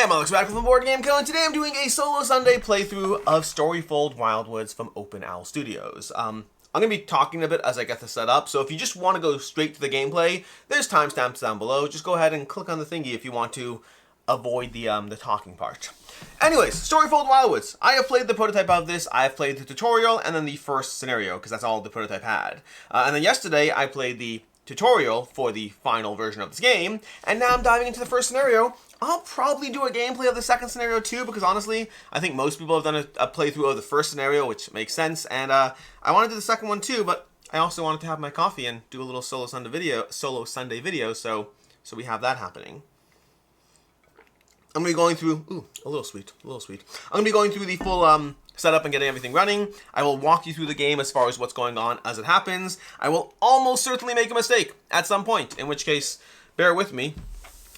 Hey, I'm Alex back from the Board Game Co, and today I'm doing a solo Sunday playthrough of Storyfold Wildwoods from Open Owl Studios. I'm going to be talking a bit as I get this set up, so if you just want to go straight to the gameplay, there's timestamps down below. Just go ahead and click on the thingy if you want to avoid the talking part. Anyways, Storyfold Wildwoods. I have played the prototype of this, I have played the tutorial, and then the first scenario, because that's all the prototype had. And then yesterday, I played the tutorial for the final version of this game, and now I'm diving into the first scenario. I'll probably do a gameplay of the second scenario too, because honestly, I think most people have done a playthrough of the first scenario, which makes sense, and I want to do the second one too, but I also wanted to have my coffee and do a little solo Sunday video, so we have that happening. I'm going to be going through, a little sweet. I'm going to be going through the full setup and getting everything running. I will walk you through the game as far as what's going on as it happens. I will almost certainly make a mistake at some point, in which case, bear with me.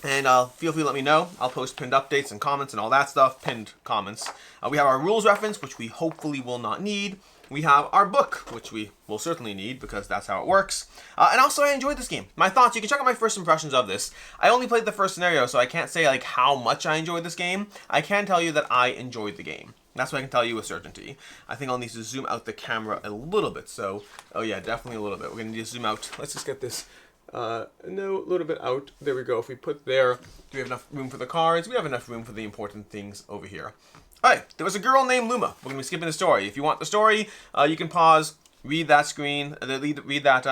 And feel free to let me know. I'll post pinned updates and comments and all that stuff. Pinned comments. We have our rules reference, which we hopefully will not need. We have our book, which we will certainly need because that's how it works. And also, I enjoyed this game. My thoughts, you can check out my first impressions of this. I only played the first scenario, so I can't say like how much I enjoyed this game. I can tell you that I enjoyed the game. That's what I can tell you with certainty. I think I'll need to zoom out the camera a little bit. So, oh yeah, definitely a little bit. We're going to need to zoom out. Let's just get this. No, a little bit out. There we go. If we put there, do we have enough room for the cards? We have enough room for the important things over here. Alright, there was a girl named Luma. We're going to be skipping the story. If you want the story, you can pause, read that screen, read that,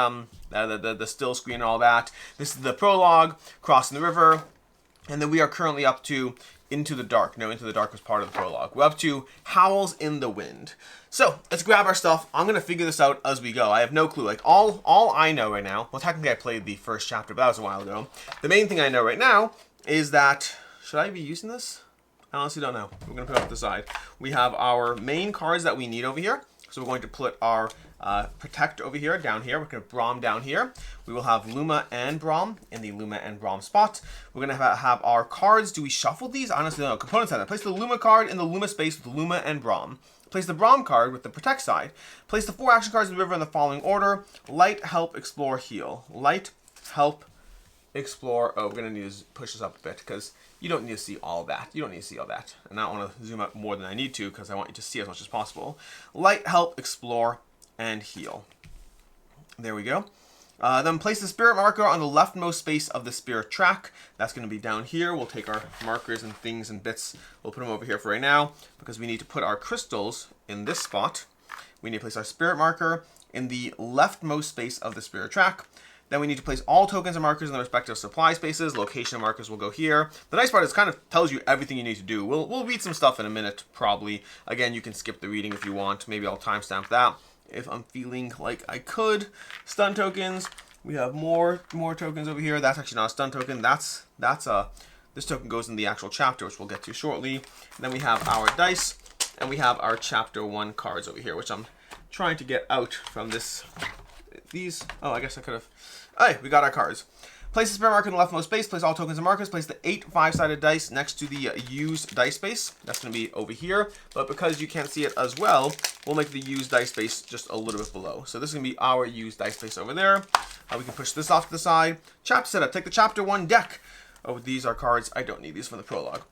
the still screen and all that. This is the prologue, crossing the river, and then we are currently up to Into the Dark. No, Into the Dark was part of the prologue. We're up to Howls in the Wind. So, let's grab our stuff. I'm going to figure this out as we go. I have no clue. Like, all I know right now, well, technically I played the first chapter, but that was a while ago. The main thing I know right now is that, should I be using this? I honestly don't know. We're going to put it off to the side. We have our main cards that we need over here. So we're going to put our Protect over here, down here. We're going to Brom down here. We will have Luma and Brom in the Luma and Brom spot. We're going to have our cards. Do we shuffle these? Honestly, no. Components side. Place the Luma card in the Luma space with Luma and Brom. Place the Brom card with the Protect side. Place the 4 action cards in the river in the following order. Light, Help, Explore, Heal. Light, Help, Explore. Oh, we're going to need to push this up a bit because you don't need to see all that. You don't need to see all that. And I don't want to zoom out more than I need to because I want you to see as much as possible. Light, Help, Explore, and Heal. There we go. Then place the spirit marker on the leftmost space of the spirit track. That's going to be down here. We'll take our markers and things and bits. We'll put them over here for right now because we need to put our crystals in this spot. We need to place our spirit marker in the leftmost space of the spirit track. Then we need to place all tokens and markers in the respective supply spaces. Location markers will go here. The nice part is it kind of tells you everything you need to do. We'll read some stuff in a minute, probably. Again, you can skip the reading if you want. Maybe I'll timestamp that if I'm feeling like I could. Stun tokens. We have more tokens over here. That's actually not a stun token. This token goes in the actual chapter, which we'll get to shortly. And then we have our dice, and we have our chapter 1 cards over here, which I'm trying to get out from this. Oh, I guess I could have. Alright, we got our cards. Place the spirit marker in the leftmost space. Place all tokens and markers. Place the 8 5-sided dice next to the used dice space. That's going to be over here. But because you can't see it as well, we'll make the used dice space just a little bit below. So this is going to be our used dice space over there. We can push this off to the side. Chapter setup. Take the chapter 1 deck. Oh, these are cards. I don't need these from the prologue.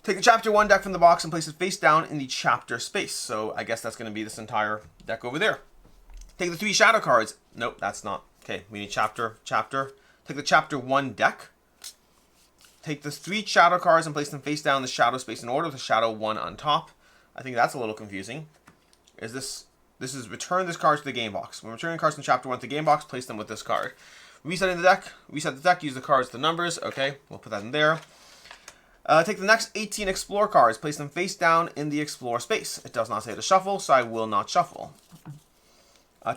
Take the chapter 1 deck from the box and place it face down in the chapter space. So I guess that's going to be this entire deck over there. Take the 3 shadow cards. Nope, that's not. Okay, we need chapter. Take the chapter 1 deck. Take the 3 shadow cards and place them face down in the shadow space in order with the shadow 1 on top. I think that's a little confusing. This is return this card to the game box. When returning cards from chapter 1 to the game box, place them with this card. Reset the deck, use the cards, the numbers. Okay, we'll put that in there. Take the next 18 explore cards, place them face down in the explore space. It does not say to shuffle, so I will not shuffle.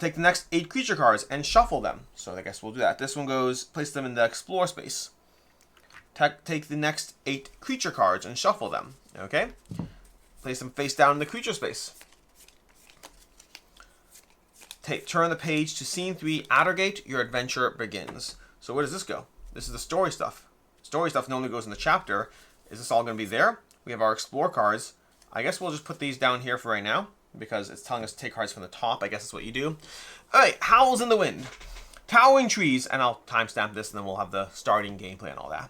Take the next 8 creature cards and shuffle them. So I guess we'll do that. This one goes, place them in the explore space. Take the next 8 creature cards and shuffle them. Okay? Place them face down in the creature space. Turn the page to scene 3, Addergate, your adventure begins. So where does this go? This is the story stuff. Story stuff normally goes in the chapter. Is this all going to be there? We have our explore cards. I guess we'll just put these down here for right now, because it's telling us to take cards from the top. I guess that's what you do. Alright, Howls in the Wind. Towering trees, and I'll timestamp this and then we'll have the starting gameplay and all that.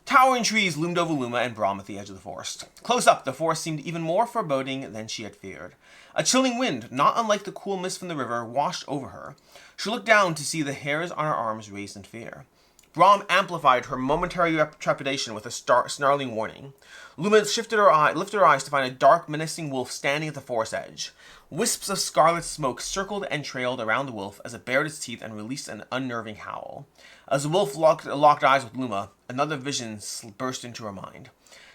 Towering trees loomed over Luma and Brom at the edge of the forest. Close up, the forest seemed even more foreboding than she had feared. A chilling wind, not unlike the cool mist from the river, washed over her. She looked down to see the hairs on her arms raised in fear. Brom amplified her momentary trepidation with a snarling warning. Luma lifted her eyes to find a dark, menacing wolf standing at the forest edge. Wisps of scarlet smoke circled and trailed around the wolf as it bared its teeth and released an unnerving howl. As the wolf locked eyes with Luma, another vision burst into her mind.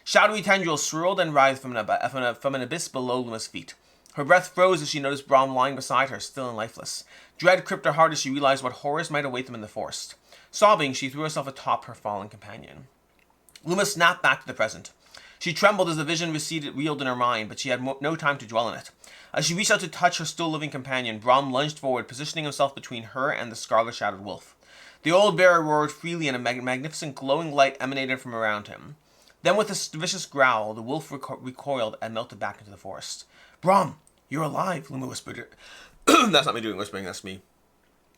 Shadowy tendrils swirled and writhed from an abyss below Luma's feet. Her breath froze as she noticed Brom lying beside her, still and lifeless. Dread gripped her heart as she realized what horrors might await them in the forest. Sobbing, she threw herself atop her fallen companion. Luma snapped back to the present. She trembled as the vision reeled in her mind, but she had no time to dwell on it. As she reached out to touch her still-living companion, Brom lunged forward, positioning himself between her and the scarlet-shadowed wolf. The old bear roared freely, and a magnificent glowing light emanated from around him. Then, with a vicious growl, the wolf recoiled and melted back into the forest. "Brom, you're alive," Luma whispered. That's not me doing whispering, that's me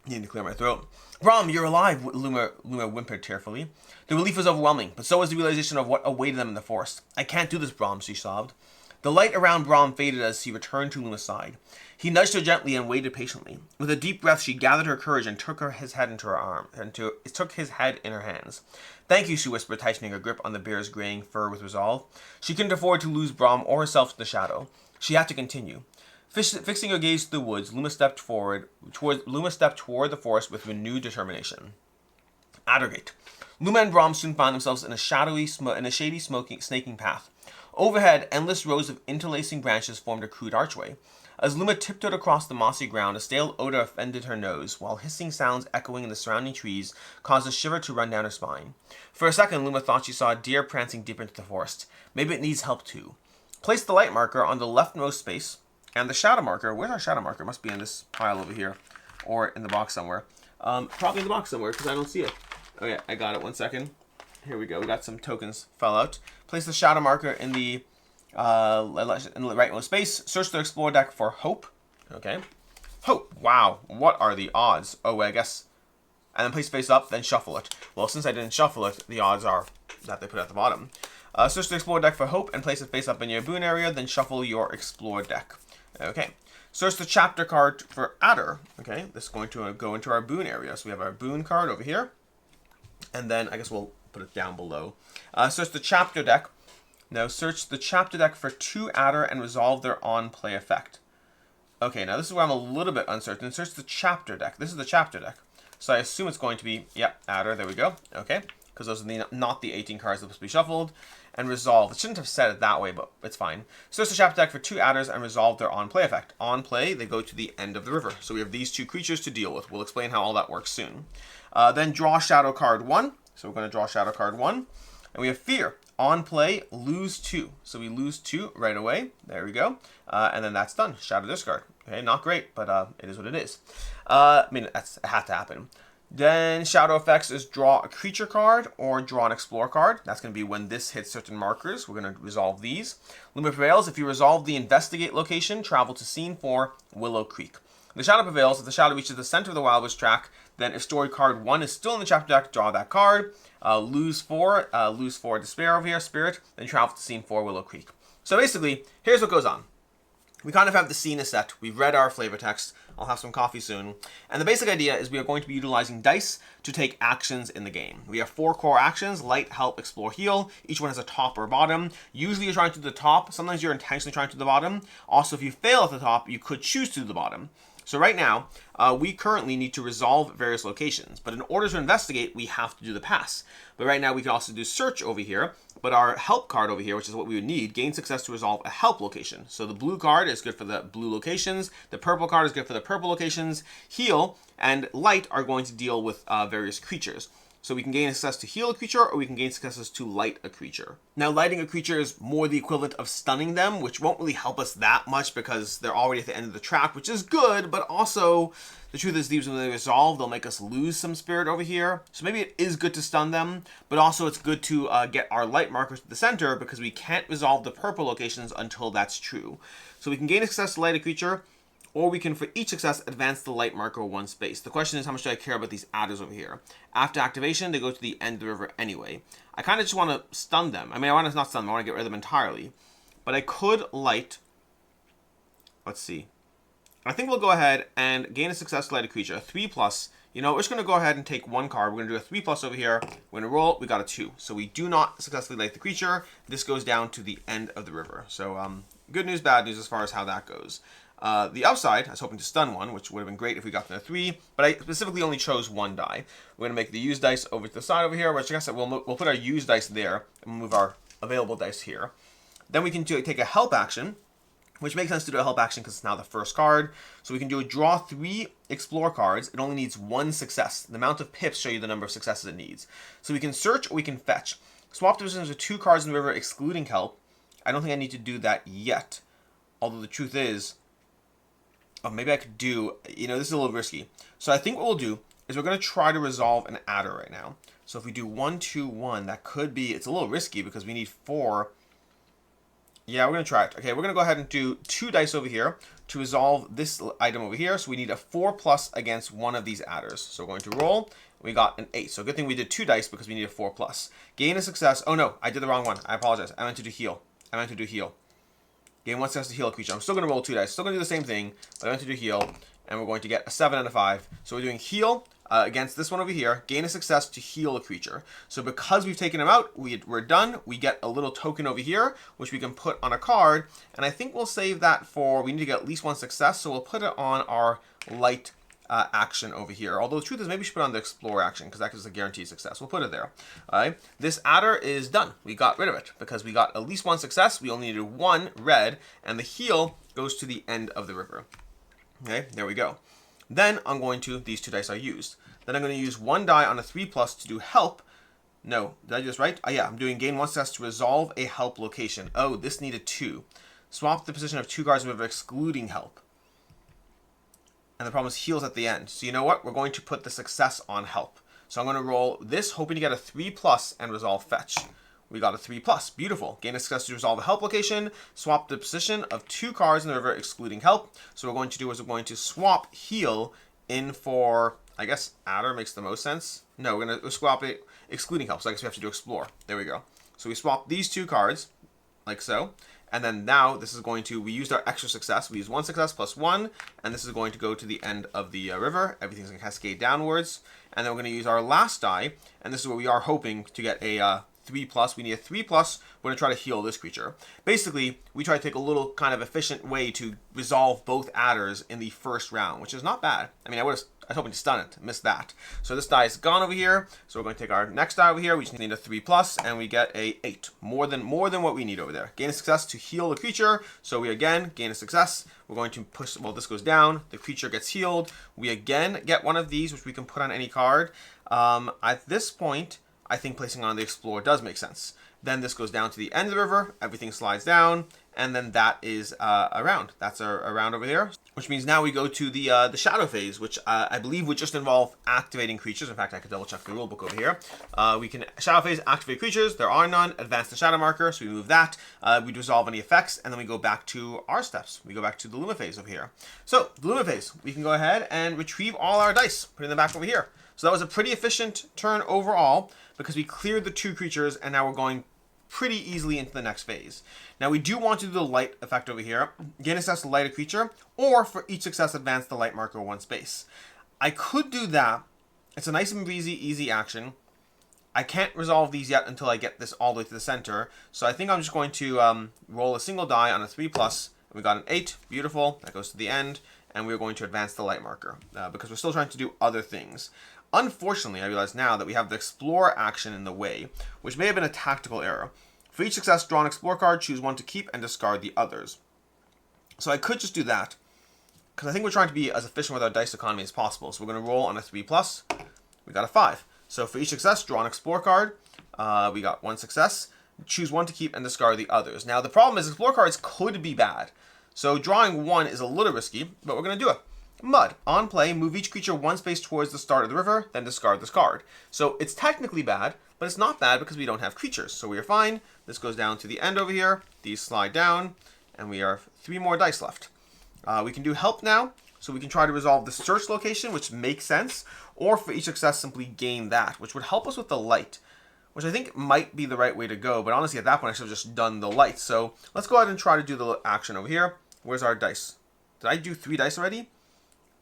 needing to clear my throat. "Brom, you're alive," Luma whimpered tearfully. The relief was overwhelming, but so was the realization of what awaited them in the forest. "I can't do this, Brom," she sobbed. The light around Brom faded as he returned to Luma's side. He nudged her gently and waited patiently. With a deep breath, she gathered her courage and took his head in her hands. "Thank you," she whispered, tightening her grip on the bear's graying fur with resolve. She couldn't afford to lose Brom or herself to the shadow. She had to continue. Fixing her gaze to the woods, Luma stepped toward the forest with renewed determination. Addergate. Luma and Brom soon found themselves in a shady, snaking path. Overhead, endless rows of interlacing branches formed a crude archway. As Luma tiptoed across the mossy ground, a stale odor offended her nose, while hissing sounds echoing in the surrounding trees caused a shiver to run down her spine. For a second, Luma thought she saw a deer prancing deep into the forest. Maybe it needs help too. Place the light marker on the leftmost space, and the shadow marker. Where's our shadow marker? It must be in this pile over here, or in the box somewhere. Probably in the box somewhere, because I don't see it. Oh yeah, I got it. 1 second. Here we go. We got some tokens fell out. Place the shadow marker in the rightmost space. Search the explore deck for hope. Okay. Hope. Wow. What are the odds? Oh, I guess. And then place face up, then shuffle it. Well, since I didn't shuffle it, the odds are that they put it at the bottom. Search the explore deck for hope and place it face up in your boon area, then shuffle your explore deck. Okay. Search the chapter card for adder. Okay. This is going to go into our boon area. So we have our boon card over here. And then I guess we'll put it down below. Search the chapter deck. Now search the chapter deck for 2 adder and resolve their on-play effect. Okay, now this is where I'm a little bit uncertain. Search the chapter deck. This is the chapter deck. So I assume it's going to be, yep, adder. There we go. Okay, because those are not the 18 cards that are supposed to be shuffled. And resolve. It shouldn't have said it that way, but it's fine. Search the chapter deck for 2 adders and resolve their on-play effect. On play, they go to the end of the river. So we have these 2 creatures to deal with. We'll explain how all that works soon. Then draw shadow card 1. So we're going to draw shadow card 1. And we have fear. On play, lose 2. So we lose 2 right away. There we go. And then that's done. Shadow discard. Okay, not great, but it is what it is. I mean, it had to happen. Then shadow effects is draw a creature card or draw an explore card. That's going to be when this hits certain markers. We're going to resolve these. Luma prevails. If you resolve the investigate location, travel to scene 4, Willow Creek. The shadow prevails. If the shadow reaches the center of the Wildwoods track, then if story card 1 is still in the chapter deck, draw that card. Lose 4 despair over here, spirit, then travel to scene 4, Willow Creek. So basically, here's what goes on. We kind of have the scene is set. We've read our flavor text. I'll have some coffee soon. And the basic idea is we are going to be utilizing dice to take actions in the game. We have 4 core actions: light, help, explore, heal. Each one has a top or bottom. Usually you're trying to do the top. Sometimes you're intentionally trying to do the bottom. Also, if you fail at the top, you could choose to do the bottom. So right now, we currently need to resolve various locations. But in order to investigate, we have to do the pass. But right now, we can also do search over here. But our help card over here, which is what we would need, gain success to resolve a help location. So the blue card is good for the blue locations. The purple card is good for the purple locations. Heal and light are going to deal with various creatures. So we can gain success to heal a creature, or we can gain successes to light a creature. Now, lighting a creature is more the equivalent of stunning them, which won't really help us that much because they're already at the end of the track, which is good, but also the truth is these, when they resolve, they'll make us lose some spirit over here. So maybe it is good to stun them, but also it's good to get our light markers to the center because we can't resolve the purple locations until that's true. So we can gain success to light a creature, or we can, for each success, advance the light marker 1 space. The question is, how much do I care about these adders over here? After activation, they go to the end of the river anyway. I kind of just want to stun them. I mean, I want to not stun them, I want to get rid of them entirely. But I could light, let's see. I think we'll go ahead and gain a success to light a creature, a 3+. You know, we're just going to go ahead and take one card. We're going to do a 3+ over here. We're going to roll. We got a 2. So we do not successfully light the creature. This goes down to the end of the river. So good news, bad news as far as how that goes. The upside, I was hoping to stun one, which would have been great if we got to a 3, but I specifically only chose 1 die. We're going to make the used dice over to the side over here, which I guess we'll put our used dice there, and we'll move our available dice here. Then we can take a help action, which makes sense to do a help action because it's now the first card. So we can do a draw 3 explore cards. It only needs 1 success. The amount of pips show you the number of successes it needs. So we can search or we can fetch. Swap the positions of 2 cards in the river excluding help. I don't think I need to do that yet. Although the truth is, oh, maybe I could do, you know, this is a little risky. So I think what we'll do is we're going to try to resolve an adder right now. So if we do 1, 2, 1, that could be, it's a little risky because we need 4. Yeah, we're going to try it. Okay, we're going to go ahead and do 2 dice over here to resolve this item over here. So we need a 4+ against one of these adders. So we're going to roll. We got an 8. So good thing we did 2 dice because we need a 4+. Gain a success. Oh no, I did the wrong one. I apologize. I meant to do heal. Gain 1 success to heal a creature. I'm still going to roll 2 dice. Still going to do the same thing, but I meant to do heal. And we're going to get a 7 and a 5. So we're doing heal against this one over here. Gain a success to heal a creature. So because we've taken him out, we're done. We get a little token over here, which we can put on a card. And I think we'll save that for, we need to get at least 1 success. So we'll put it on our light action over here. Although the truth is maybe we should put it on the explore action because that is a guaranteed success. We'll put it there. All right. This adder is done. We got rid of it because we got at least 1 success. We only needed 1 red, and the heal goes to the end of the river. Okay, there we go. Then I'm going to, these 2 dice I used. Then I'm going to use 1 die on a 3+ to do help. No, did I do this right? Oh yeah, I'm doing gain 1 success to resolve a help location. Oh, this needed 2. Swap the position of 2 cards in the river excluding help. And the problem is heals at the end. So you know what? We're going to put the success on help. So I'm going to roll this, hoping to get a 3+ and resolve fetch. We got a 3+. Beautiful. Gain a success to resolve a help location. Swap the position of 2 cards in the river excluding help. So what we're going to do is we're going to swap heal in for, I guess, adder makes the most sense. No, we're going to swap it excluding help. So I guess we have to do explore. There we go. So we swap these 2 cards like so. And then now this is going to, we used our extra success. We used 1 success plus 1. And this is going to go to the end of the river. Everything's going to cascade downwards. And then we're going to use our last die. And this is where we are hoping to get a 3+. We need a 3+. We're going to try to heal this creature. Basically, we try to take a little kind of efficient way to resolve both adders in the first round, which is not bad. I mean, I was hoping to stun it. Missed that. So this die is gone over here. So we're going to take our next die over here. We just need a 3+, and we get a 8. More than what we need over there. Gain a success to heal the creature. So we again gain a success. We're going to push, well, this goes down. The creature gets healed. We again get one of these, which we can put on any card. At this point, I think placing on the Explorer does make sense. Then this goes down to the end of the river, everything slides down, and then that is a round. That's a round over here, which means now we go to the shadow phase, which I believe would just involve activating creatures. In fact, I could double check the rulebook over here. We can shadow phase activate creatures. There are none. Advance the shadow marker, so we move that. We resolve any effects, and then we go back to our steps. We go back to the Luma phase over here. So the Luma phase, we can go ahead and retrieve all our dice, putting them back over here. So that was a pretty efficient turn overall because we cleared the 2 creatures, and now we're going pretty easily into the next phase. Now we do want to do the light effect over here. Gain a success to light a creature, or for each success advance the light marker 1 space. I could do that. It's a nice and easy action. I can't resolve these yet until I get this all the way to the center. So I think I'm just going to roll a single die on a 3+. We got an 8. Beautiful. That goes to the end. And we're going to advance the light marker because we're still trying to do other things. Unfortunately, I realize now that we have the explore action in the way, which may have been a tactical error. For each success, draw an explore card, choose 1 to keep, and discard the others. So I could just do that, because I think we're trying to be as efficient with our dice economy as possible. So we're going to roll on a 3+. We got a 5. So for each success, draw an explore card. We got 1 success. Choose 1 to keep and discard the others. Now the problem is explore cards could be bad. So drawing 1 is a little risky, but we're going to do it. Mud. On play, move each creature 1 space towards the start of the river, then discard this card. So it's technically bad, but it's not bad because we don't have creatures. So we are fine. This goes down to the end over here. These slide down, and we are 3 more dice left. We can do help now, so we can try to resolve the search location, which makes sense, or for each success simply gain that, which would help us with the light, which I think might be the right way to go, but honestly at that point I should have just done the light. So let's go ahead and try to do the action over here. Where's our dice? Did I do 3 dice already?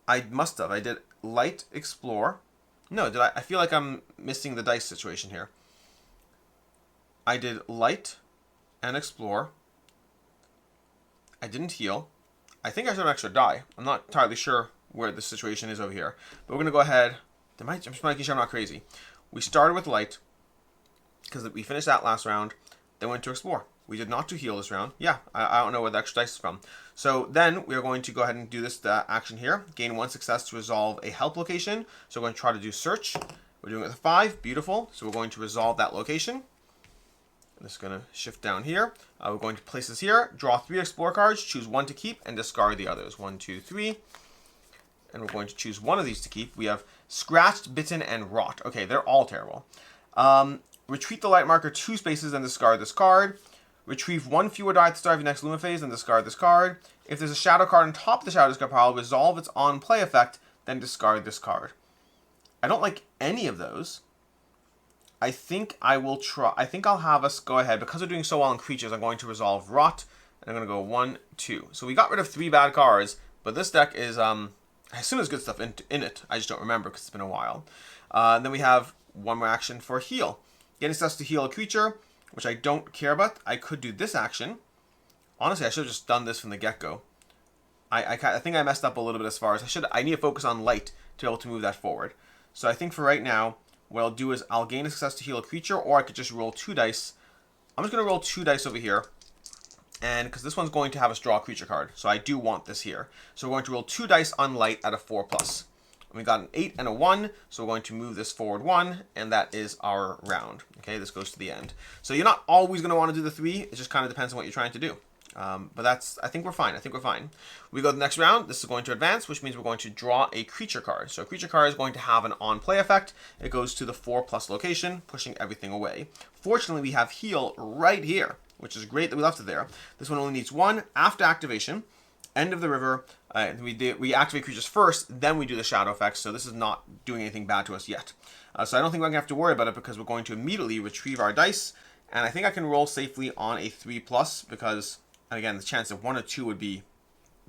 I must have. I did light, explore. No, did I? I feel like I'm missing the dice situation here. I did light and explore. I didn't heal. I think I should have an extra die. I'm not entirely sure where the situation is over here. But we're going to go ahead. I'm just making sure I'm not crazy. We started with light, because we finished that last round. Then went to explore. We did not do heal this round. Yeah, I don't know where the extra dice is from. So then we are going to go ahead and do this action here. Gain 1 success to resolve a help location. So we're going to try to do search. We're doing it with a 5. Beautiful. So we're going to resolve that location. This is going to shift down here. We're going to place this here. Draw 3 explore cards. Choose 1 to keep and discard the others. 1, 2, 3. And we're going to choose 1 of these to keep. We have scratched, bitten, and rot. Okay, they're all terrible. Retreat the light marker 2 spaces and discard this card. Retrieve 1 fewer die at the start of your next Luma phase and discard this card. If there's a shadow card on top of the shadow discard pile, resolve its on-play effect, then discard this card. I don't like any of those. I think I will try. I think I'll have us go ahead. Because we're doing so well in creatures, I'm going to resolve rot. And I'm going to go 1, 2. So we got rid of 3 bad cards, but this deck is, I assume there's good stuff in it. I just don't remember because it's been a while. Then we have 1 more action for heal. Getting success to heal a creature, which I don't care about. I could do this action. Honestly, I should have just done this from the get-go. I think I messed up a little bit as far as I need to focus on light to be able to move that forward. So I think for right now, what I'll do is I'll gain a success to heal a creature, or I could just roll 2 dice. I'm just going to roll 2 dice over here. And because this one's going to have us draw a creature card. So I do want this here. So we're going to roll 2 dice on light at a 4+. And we got an 8 and a 1, so we're going to move this forward 1, and that is our round. Okay, this goes to the end. So you're not always going to want to do the 3. It just kind of depends on what you're trying to do. But I think we're fine. We go to the next round. This is going to advance, which means we're going to draw a creature card. So a creature card is going to have an on-play effect. It goes to the 4+ location, pushing everything away. Fortunately, we have heal right here, which is great that we left it there. This one only needs 1 after activation. End of the river. We activate creatures first, then we do the shadow effects. So this is not doing anything bad to us yet. So I don't think we're going to have to worry about it because we're going to immediately retrieve our dice. And I think I can roll safely on a 3+, because, and again, the chance of 1 or 2 would be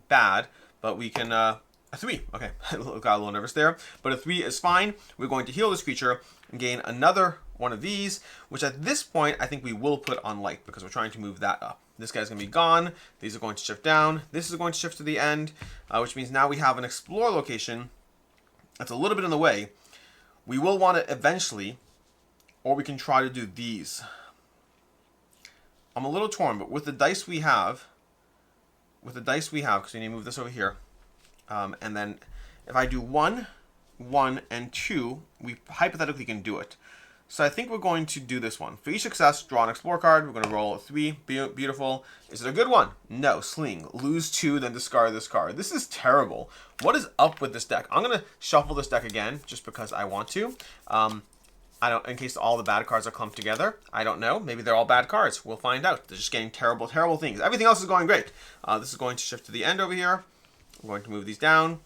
bad, but we can, a 3. Okay, got a little nervous there. But a 3 is fine. We're going to heal this creature and gain another one of these, which at this point, I think we will put on light because we're trying to move that up. This guy's going to be gone. These are going to shift down. This is going to shift to the end, which means now we have an explore location that's a little bit in the way. We will want it eventually, or we can try to do these. I'm a little torn, but with the dice we have, because we need to move this over here, and then if I do 1, 1, and 2, we hypothetically can do it. So I think we're going to do this one. For each success, draw an explore card. We're going to roll a 3. Beautiful. Is it a good one? No. Sling. Lose 2, then discard this card. This is terrible. What is up with this deck? I'm going to shuffle this deck again just because I want to. In case all the bad cards are clumped together. I don't know. Maybe they're all bad cards. We'll find out. They're just getting terrible, terrible things. Everything else is going great. This is going to shift to the end over here. We're going to move these down.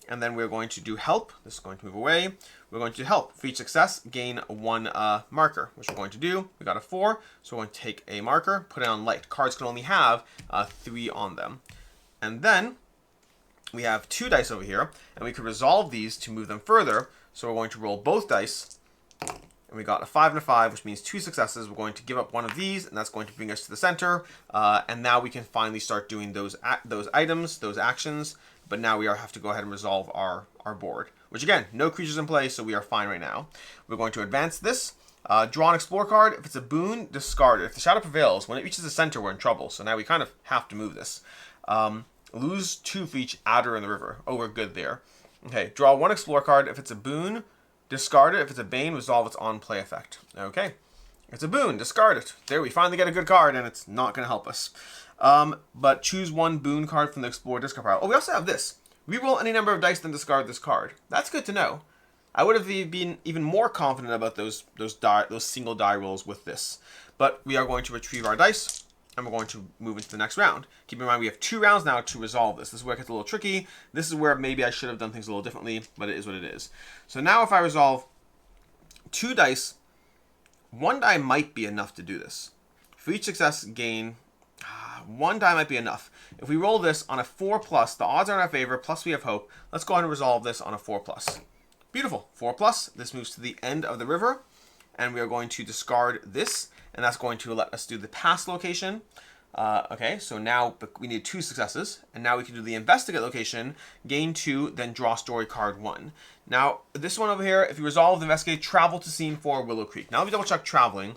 And then we're going to do help. This is going to move away. We're going to do help. For each success, gain 1 marker, which we're going to do. We got a 4, so we're going to take a marker, put it on light. Cards can only have 3 on them. And then we have 2 dice over here, and we can resolve these to move them further. So we're going to roll both dice. And we got a 5 and a 5, which means 2 successes. We're going to give up 1 of these, and that's going to bring us to the center. And now we can finally start doing those items, those actions. But now we have to go ahead and resolve our board. Which again, no creatures in play, so we are fine right now. We're going to advance this. Draw an explore card. If it's a boon, discard it. If the shadow prevails, when it reaches the center, we're in trouble. So now we kind of have to move this. Lose 2 for each adder in the river. Oh, we're good there. Okay, draw 1 explore card. If it's a boon, discard it. If it's a bane, resolve its on-play effect. Okay. It's a boon. Discard it. There, we finally get a good card, and it's not going to help us. But choose 1 boon card from the explore discard pile. Oh, we also have this. Reroll any number of dice, then discard this card. That's good to know. I would have been even more confident about those single die rolls with this. But we are going to retrieve our dice. and we're going to move into the next round. Keep in mind we have 2 rounds now to resolve this. This is where it gets a little tricky. This is where maybe I should have done things a little differently, but it is what it is. So now if I resolve 2 dice, 1 die might be enough to do this. For each success gain, 1 die might be enough. If we roll this on a 4+, the odds are in our favor, plus we have hope. Let's go ahead and resolve this on a 4+. Beautiful, 4+. This moves to the end of the river, and we are going to discard this, and that's going to let us do the pass location. Okay, so now we need 2 successes, and now we can do the investigate location, gain 2, then draw story card 1. Now, this one over here, if you resolve the investigate, travel to scene 4, Willow Creek. Now, let me double check traveling.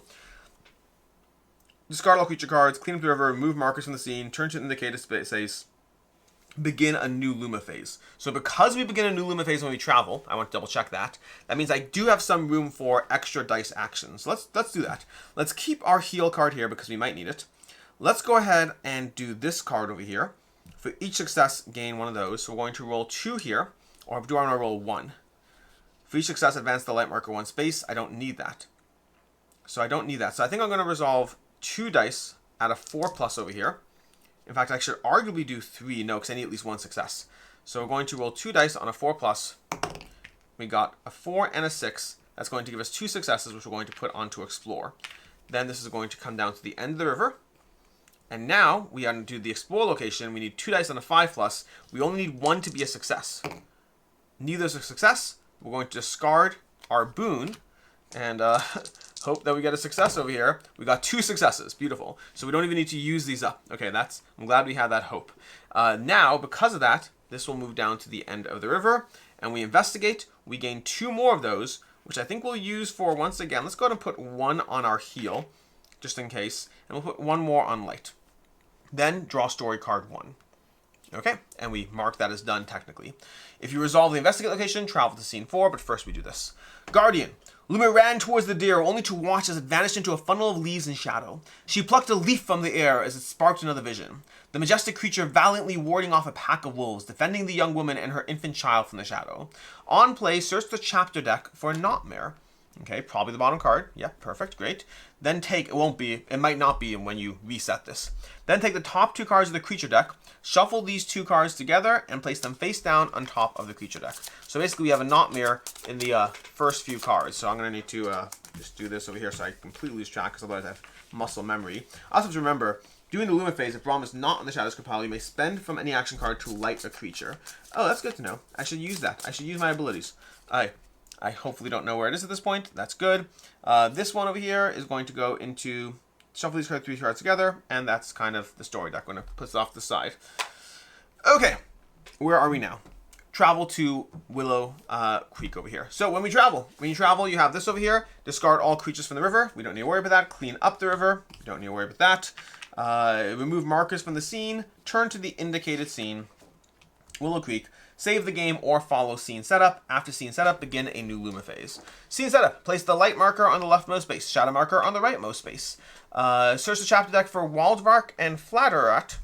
Discard all creature cards, clean up the river, remove markers from the scene, turn to indicated space, begin a new Luma phase. So because we begin a new Luma phase when we travel, I want to double check that. That means I do have some room for extra dice actions. So let's do that. Let's keep our heal card here because we might need it. Let's go ahead and do this card over here. For each success, gain 1 of those. So we're going to roll 2 here, or do I want to roll 1? For each success, advance the light marker 1 space. I don't need that. So I don't need that. So I think I'm going to resolve 2 dice at a 4+ over here. In fact, I should arguably do 3. No, because I need at least 1 success. So we're going to roll 2 dice on a 4+. We got a 4 and a 6. That's going to give us 2 successes, which we're going to put onto explore. Then this is going to come down to the end of the river. And now we are going to do the explore location. We need 2 dice on a 5+. We only need 1 to be a success. Neither is a success. We're going to discard our boon and hope that we get a success over here. We got 2 successes. Beautiful. So we don't even need to use these up. Okay, I'm glad we had that hope. Now, because of that, this will move down to the end of the river, and we investigate. We gain 2 more of those, which I think we'll use for, once again, let's go ahead and put 1 on our heal, just in case, and we'll put 1 more on light. Then draw story card 1. Okay, and we mark that as done technically. If you resolve the investigate location, travel to scene 4, but first we do this. Guardian. Luma ran towards the deer, only to watch as it vanished into a funnel of leaves and shadow. She plucked a leaf from the air as it sparked another vision. The majestic creature valiantly warding off a pack of wolves, defending the young woman and her infant child from the shadow. On play, search the chapter deck for a Nightmare. Okay, probably the bottom card. Yep, perfect, great. Then it might not be when you reset this. Then take the top 2 cards of the creature deck, shuffle these 2 cards together, and place them face down on top of the creature deck. So basically we have a Nightmare in the first few cards. So I'm going to need to just do this over here so I completely lose track, because otherwise I have muscle memory. I also have to remember, during the Luma phase, if Brom is not on the Shadows pile, you may spend from any action card to light a creature. Oh, that's good to know. I should use that. I should use my abilities. I hopefully don't know where it is at this point. That's good. This one over here is going to go into shuffle these 3 cards together, and that's kind of the story deck. I'm going to put it off to the side. Okay, where are we now? Travel to Willow Creek over here. So when you travel, you have this over here. Discard all creatures from the river. We don't need to worry about that. Clean up the river. We don't need to worry about that. Remove markers from the scene. Turn to the indicated scene, Willow Creek. Save the game or follow scene setup. After scene setup, begin a new Luma phase. Scene setup. Place the light marker on the leftmost space. Shadow marker on the rightmost space. Search the chapter deck for Wildwoods and Flatterat,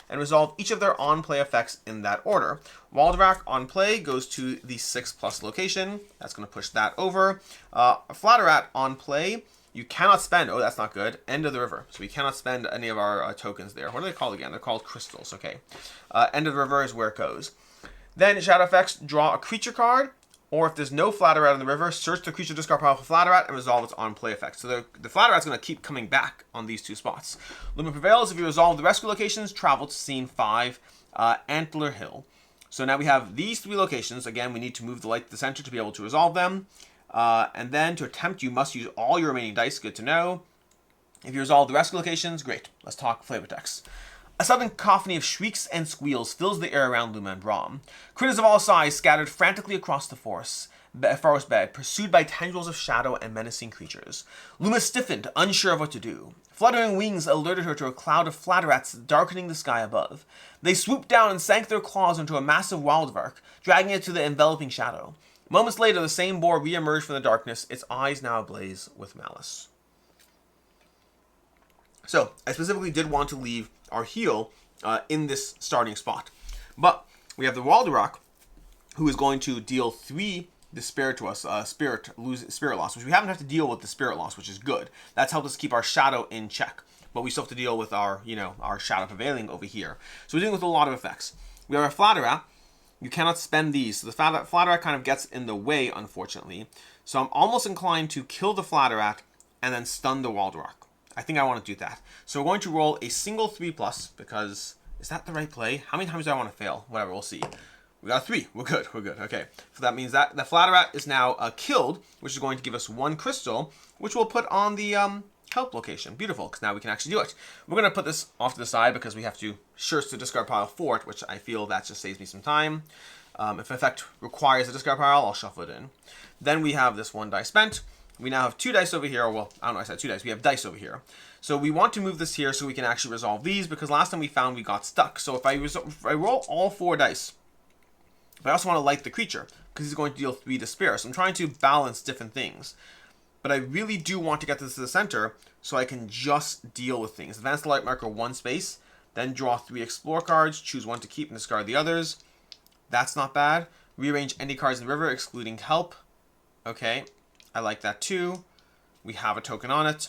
and resolve each of their on-play effects in that order. Wildwoods on play goes to the 6+ location. That's going to push that over. Flatterat on play, you cannot spend. Oh, that's not good. End of the river. So we cannot spend any of our tokens there. What are they called again? They're called crystals. Okay. End of the river is where it goes. Then shadow effects, draw a creature card, or if there's no Flatterat in the river, search the creature discard pile for Flatterat and resolve its on-play effects. So the Flatterat's going to keep coming back on these 2 spots. Luma prevails if you resolve the rescue locations. Travel to scene 5, Antler Hill. So now we have these 3 locations. Again, we need to move the light to the center to be able to resolve them. And then to attempt, you must use all your remaining dice. Good to know. If you resolve the rescue locations, great. Let's talk flavor text. A sudden cacophony of shrieks and squeals fills the air around Luma and Brom. Critters of all sizes scattered frantically across the forest bed, pursued by tendrils of shadow and menacing creatures. Luma stiffened, unsure of what to do. Fluttering wings alerted her to a cloud of flatterats darkening the sky above. They swooped down and sank their claws into a massive wildvark, dragging it to the enveloping shadow. Moments later, the same boar re-emerged from the darkness, its eyes now ablaze with malice. So, I specifically did want to leave our heal in this starting spot. But we have the Wildwoods, who is going to deal 3 despair to us, spirit loss, which we haven't had to deal with the spirit loss, which is good. That's helped us keep our shadow in check. but we still have to deal with our, our shadow prevailing over here. So we're dealing with a lot of effects. We have our flatter rat. You cannot spend these. So the flatter rat kind of gets in the way, unfortunately. So I'm almost inclined to kill the flatter rat and then stun the Wildwoods. I think I want to do that. So we're going to roll a single 3+, because is that the right play? How many times do I want to fail? Whatever, we'll see. We got 3. We're good. We're good. Okay. So that means that the flatter rat is now killed, which is going to give us 1 crystal, which we'll put on the help location. Beautiful, because now we can actually do it. We're going to put this off to the side because we have to to discard pile for it, which I feel that just saves me some time. If an effect requires a discard pile, I'll shuffle it in. Then we have this 1 die spent. We now have 2 dice over here. Well, I don't know, I said 2 dice. We have dice over here. So we want to move this here so we can actually resolve these, because last time we found we got stuck. So if I roll all 4 dice, but I also want to light the creature, because he's going to deal 3 despair. So I'm trying to balance different things. But I really do want to get this to the center so I can just deal with things. Advance the light marker 1 space, then draw 3 explore cards, choose 1 to keep and discard the others. That's not bad. Rearrange any cards in the river, excluding help. Okay, I like that too. We have a token on it.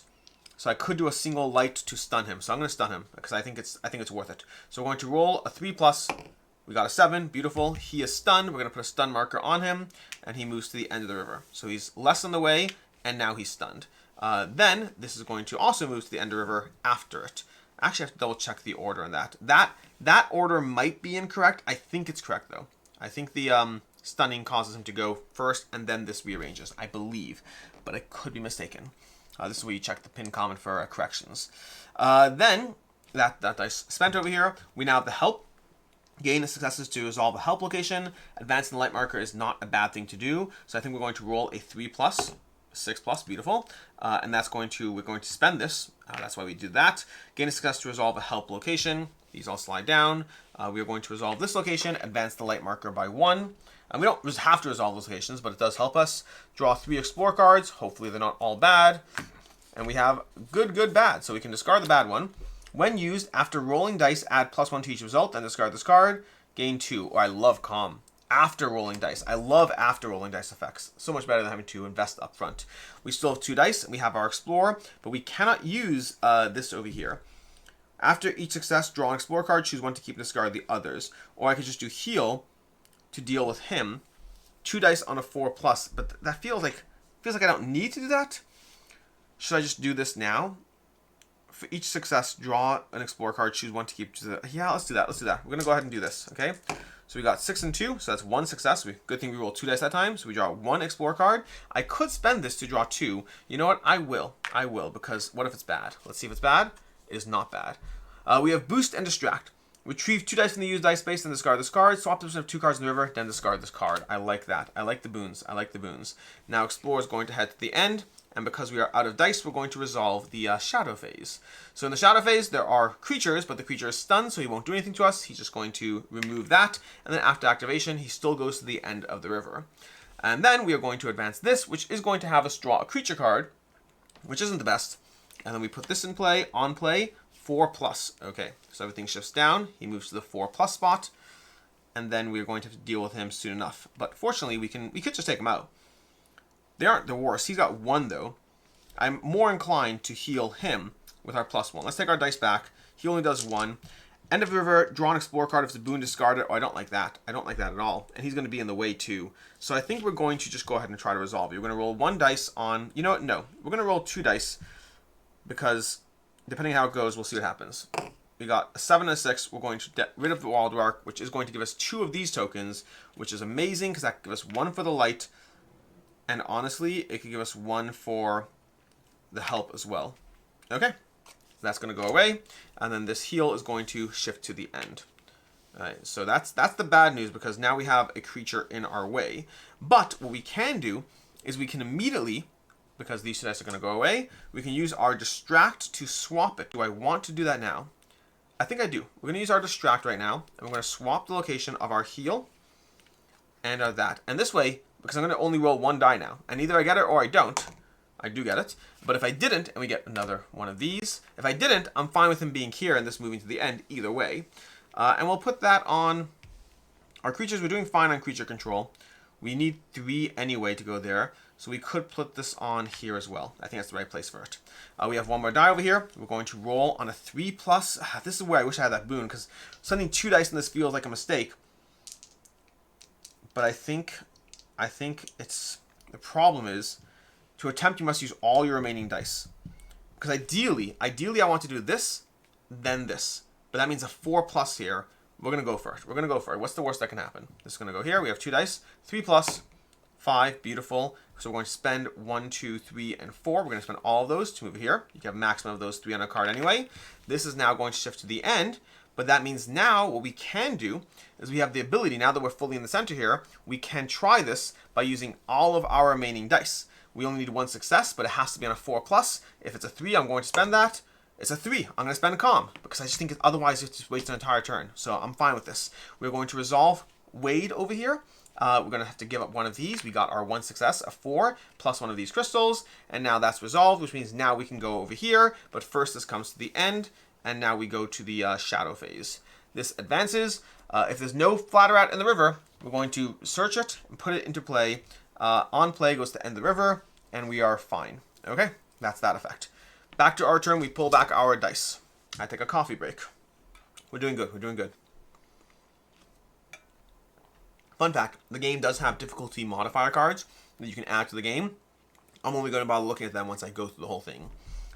So I could do a single light to stun him. So I'm going to stun him because I think it's worth it. So we're going to roll a 3+. We got a 7. Beautiful. He is stunned. We're going to put a stun marker on him, and he moves to the end of the river. So he's less in the way, and now he's stunned. Then this is going to also move to the end of the river after it. Actually, I have to double check the order on that. That order might be incorrect. I think it's correct, though. I think the stunning causes him to go first, and then this rearranges, I believe. But I could be mistaken. This is where you check the pin comment for corrections. Then, that dice spent over here. We now have the help. Gain the successes to resolve a help location. Advancing the light marker is not a bad thing to do. So I think we're going to roll a 3+. 6+, beautiful. And we're going to spend this. That's why we do that. Gain a success to resolve a help location. These all slide down. We are going to resolve this location, advance the light marker by 1. We don't just have to resolve those locations, but it does help us. Draw 3 explore cards. Hopefully they're not all bad. And we have good, good, bad. So we can discard the bad one. When used, after rolling dice, add +1 to each result and discard this card. Gain 2. Oh, I love calm. After rolling dice. I love after rolling dice effects. So much better than having to invest up front. We still have 2 dice. We have our Explore, but we cannot use this over here. After each success, draw an Explore card. Choose 1 to keep and discard the others. Or I could just do Heal to deal with him. 2 dice on a 4+, but that feels like I don't need to do that. Should I just do this now? For each success, draw an Explore card. Choose 1 to keep. Yeah, let's do that. Let's do that. We're going to go ahead and do this, okay? So we got 6 and 2, so that's 1 success. Good thing we rolled 2 dice that time, so we draw 1 Explore card. I could spend this to draw 2. You know what? I will, because what if it's bad? Let's see if it's bad. It is not bad. We have Boost and Distract. Retrieve 2 dice from the used dice space, then discard this card. Swap this of 2 cards in the river, then discard this card. I like that. I like the boons. Now Explore is going to head to the end, and because we are out of dice, we're going to resolve the Shadow phase. So in the Shadow phase, there are creatures, but the creature is stunned, so he won't do anything to us. He's just going to remove that, and then after activation, he still goes to the end of the river. And then we are going to advance this, which is going to have us draw a creature card, which isn't the best. And then we put this in play, 4+. Okay, so everything shifts down. He moves to the 4+ spot, and then we're going to have to deal with him soon enough. But fortunately, we could just take him out. They aren't the worst. He's got 1 though. I'm more inclined to heal him with our +1. Let's take our dice back. He only does 1. End of the river, draw an Explore card. If it's a boon, discard it. Oh, I don't like that. I don't like that at all. And he's going to be in the way too. So I think we're going to just go ahead and try to resolve it. We're going to roll 1 dice on... You know what? No. We're going to roll 2 dice because depending on how it goes, we'll see what happens. We got a 7 and a 6. We're going to get rid of the Wildwoods, which is going to give us 2 of these tokens, which is amazing because that gives us 1 for the light. And honestly, it could give us 1 for the help as well. Okay, that's going to go away. And then this heal is going to shift to the end. All right, so that's the bad news because now we have a creature in our way. But what we can do is we can immediately, because these 2 dice are going to go away, we can use our Distract to swap it. Do I want to do that now? I think I do. We're going to use our Distract right now. And we're going to swap the location of our heal and that. And this way, because I'm going to only roll 1 die now. And either I get it or I don't. I do get it. But if I didn't, and we get another one of these. If I didn't, I'm fine with him being here and this moving to the end either way. And we'll put that on our creatures. We're doing fine on creature control. We need 3 anyway to go there. So we could put this on here as well. I think that's the right place for it. We have one more die over here. We're going to roll on a 3+. This is where I wish I had that boon, because sending 2 dice in this feels like a mistake. But I think it's, the problem is, to attempt you must use all your remaining dice. Because ideally I want to do this, then this. But that means a 4+ here. We're going to go for it. We're going to go for it. What's the worst that can happen? This is going to go here. We have 2 dice. 3+, 5. Beautiful. So we're going to spend 1, 2, 3, and 4. We're going to spend all of those to move here. You can have a maximum of those 3 on a card anyway. This is now going to shift to the end. But that means now what we can do is we have the ability, now that we're fully in the center here, we can try this by using all of our remaining dice. We only need 1 success, but it has to be on a 4+. If it's a 3, I'm going to spend that. It's a 3. I'm going to spend a calm because I just think otherwise it's just waste an entire turn. So I'm fine with this. We're going to resolve Wade over here. We're going to have to give up one of these. We got our 1 success, a 4, plus 1 of these crystals. And now that's resolved, which means now we can go over here. But first this comes to the end. And now we go to the shadow phase. This advances. If there's no flat rat in the river, we're going to search it and put it into play. On play goes to end the river. And we are fine. Okay, that's that effect. Back to our turn, we pull back our dice. I take a coffee break. We're doing good, we're doing good. Fun fact, the game does have difficulty modifier cards that you can add to the game. I'm only going to bother looking at them once I go through the whole thing.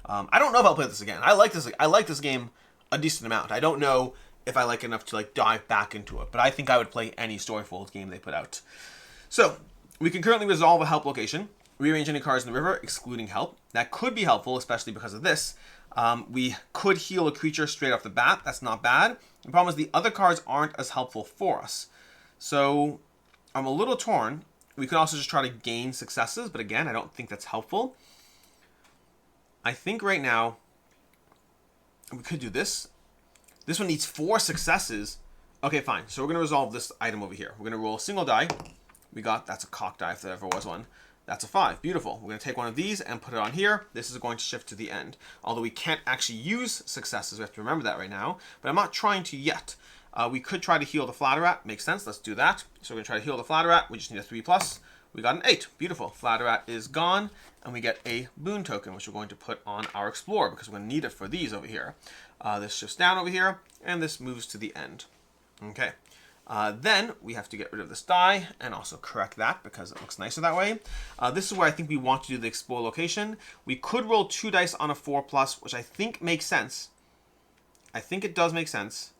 I don't know if I'll play this again. I like this game a decent amount. I don't know if I like it enough to like dive back into it, but I think I would play any Storyfold game they put out. So, we can currently resolve a help location. Rearrange any cards in the river, excluding help. That could be helpful, especially because of this. We could heal a creature straight off the bat. That's not bad. The problem is the other cards aren't as helpful for us. So I'm a little torn. We could also just try to gain successes, but again, I don't think that's helpful. I think right now we could do this. This one needs 4 successes. Okay, fine. So we're going to resolve this item over here. We're going to roll a single die. That's a cock die if there ever was one. That's a 5. Beautiful. We're going to take one of these and put it on here. This is going to shift to the end. Although we can't actually use successes. We have to remember that right now. But I'm not trying to yet. We could try to heal the flat rat. Makes sense. Let's do that. So we're going to try to heal the flat rat. We just need a 3+. We got an 8. Beautiful. Flat rat is gone. And we get a boon token, which we're going to put on our explorer because we're going to need it for these over here. This shifts down over here. And this moves to the end. Okay. Then we have to get rid of this die and also correct that because it looks nicer that way. This is where I think we want to do the explore location. We could roll 2 dice on a 4+, which I think makes sense. I think it does make sense.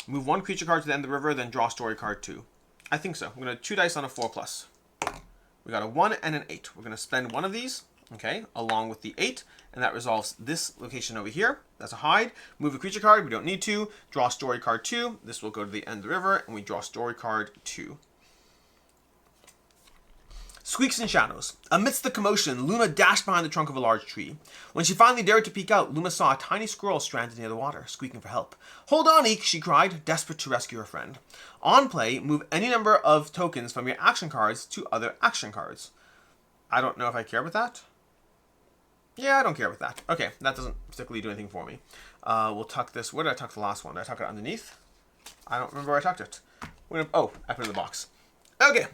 Move 1 creature card to the end of the river, then draw story card 2. I think so. We're going to 2 dice on a 4+. We got a 1 and an 8. We're going to spend 1 of these, okay, along with the 8, and that resolves this location over here. That's a hide. Move a creature card. We don't need to. Draw story card 2. This will go to the end of the river, and we draw story card 2. Squeaks and shadows. Amidst the commotion, Luma dashed behind the trunk of a large tree. When she finally dared to peek out, Luma saw a tiny squirrel stranded near the water, squeaking for help. "Hold on, Eek," she cried, desperate to rescue her friend. On play, move any number of tokens from your action cards to other action cards. I don't know if I care about that. Yeah, I don't care about that. Okay, that doesn't particularly do anything for me. We'll tuck this. Where did I tuck the last one? Did I tuck it underneath? I don't remember where I tucked it. Oh, I put it in the box. Okay.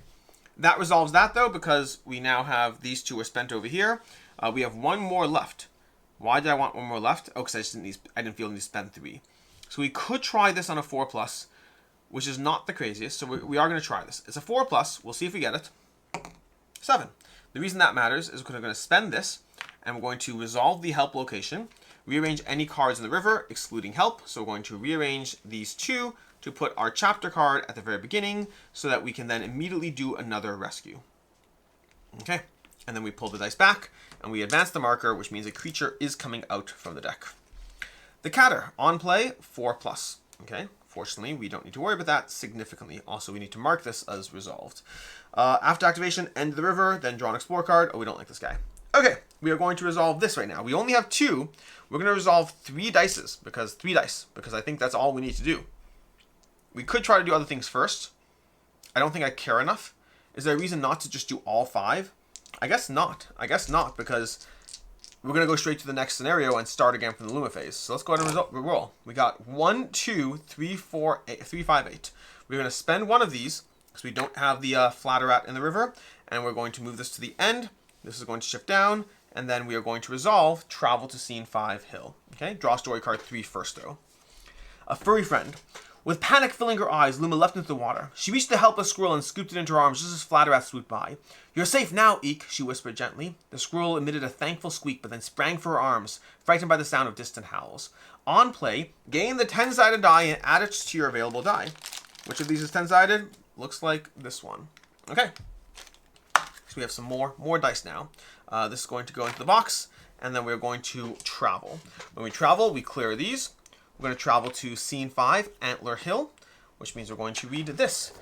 That resolves that, though, because we now have these 2 are spent over here. We have 1 more left. Why did I want 1 more left? Oh, because I didn't feel the need to spend 3. So we could try this on a 4+, which is not the craziest. So we are going to try this. It's a 4+. We'll see if we get it. 7. The reason that matters is because we're going to spend this, and we're going to resolve the help location. Rearrange any cards in the river, excluding help. So we're going to rearrange these 2 to put our chapter card at the very beginning so that we can then immediately do another rescue. Okay, and then we pull the dice back and we advance the marker, which means a creature is coming out from the deck. The Catter, on play, 4+. Okay, fortunately, we don't need to worry about that significantly. Also, we need to mark this as resolved. After activation, end the river, then draw an explore card. Oh, we don't like this guy. Okay, we are going to resolve this right now. We only have 2. We're going to resolve 3 dice because I think that's all we need to do. We could try to do other things first. I don't think I care enough. Is there a reason not to just do all 5? I guess not. Because we're going to go straight to the next scenario and start again from the Luma phase. So let's go ahead and roll. We got 1, 2, 3, 4, 8, 3, 5, 8. We're going to spend 1 of these because we don't have the flatter rat in the river. And we're going to move this to the end. This is going to shift down. And then we are going to resolve travel to scene 5 hill. Okay, draw story card 3 first, though. A furry friend. With panic filling her eyes, Luma leapt into the water. She reached the helpless squirrel and scooped it into her arms just as Flatterat swooped by. "You're safe now, Eek," she whispered gently. The squirrel emitted a thankful squeak, but then sprang for her arms, frightened by the sound of distant howls. On play, gain the 10-sided die and add it to your available die. Which of these is 10-sided? Looks like this one. Okay. So we have some more dice now. This is going to go into the box, and then we're going to travel. When we travel, we clear these. We're going to travel to scene 5, Antler Hill, which means we're going to read this.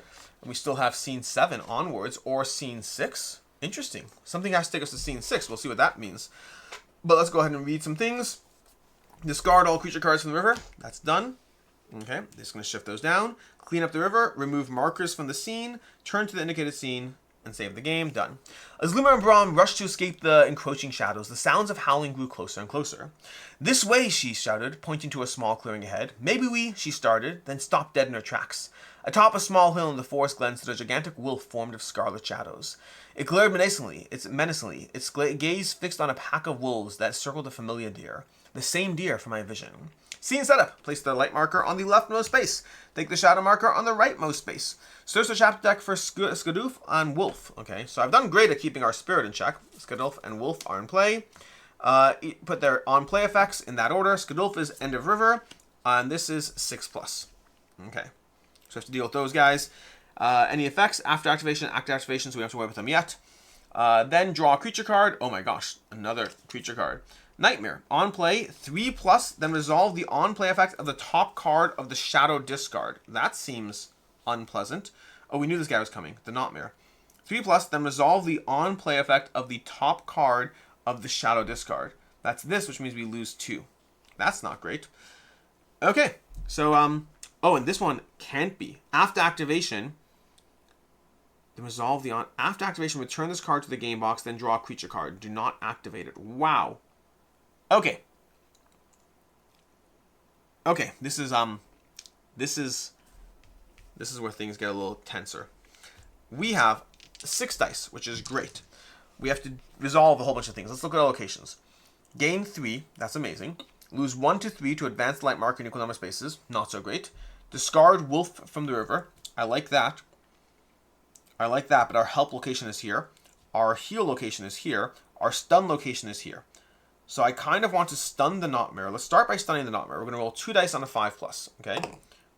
And we still have scene 7 onwards, or scene 6. Interesting. Something has to take us to scene 6. We'll see what that means. But let's go ahead and read some things. Discard all creature cards from the river. That's done. Okay, just going to shift those down. Clean up the river, remove markers from the scene, turn to the indicated scene, and save the game. Done. As Luma and Brom rushed to escape the encroaching shadows, the sounds of howling grew closer and closer. "This way," she shouted, pointing to a small clearing ahead. "Maybe we," she started, then stopped dead in her tracks. Atop a small hill in the forest glen stood a gigantic wolf formed of scarlet shadows. It glared menacingly, its gaze fixed on a pack of wolves that circled a familiar deer. The same deer from my vision. Scene setup. Place the light marker on the leftmost space. Take the shadow marker on the rightmost space. Search the chapter deck for Skadoof and Wolf. Okay, so I've done great at keeping our spirit in check. Skadoof and Wolf are in play. Put their on-play effects in that order. Skadoof is End of River, and this is 6+. Okay, so we have to deal with those guys. Any effects? After activation, active activation, so we don't have to worry about them yet. Then draw a creature card. Oh my gosh, another creature card. Nightmare. On play, 3+, then resolve the on-play effect of the top card of the shadow discard. That seems unpleasant. Oh, we knew this guy was coming. The Nightmare. 3+, then resolve the on-play effect of the top card of the shadow discard. That's this, which means we lose 2. That's not great. Okay, so, oh, and this one can't be. After activation, then resolve the after activation, return this card to the game box, then draw a creature card. Do not activate it. Wow. Okay. Okay, this is where things get a little tenser. We have 6 dice, which is great. We have to resolve a whole bunch of things. Let's look at our locations. Gain 3, that's amazing. Lose 1 to 3 to advance the light marker in equal number of spaces, not so great. Discard Wolf from the river. I like that. But our help location is here. Our heal location is here. Our stun location is here. So I kind of want to stun the Nightmare. Let's start by stunning the Nightmare. We're going to roll 2 dice on a 5+. Okay?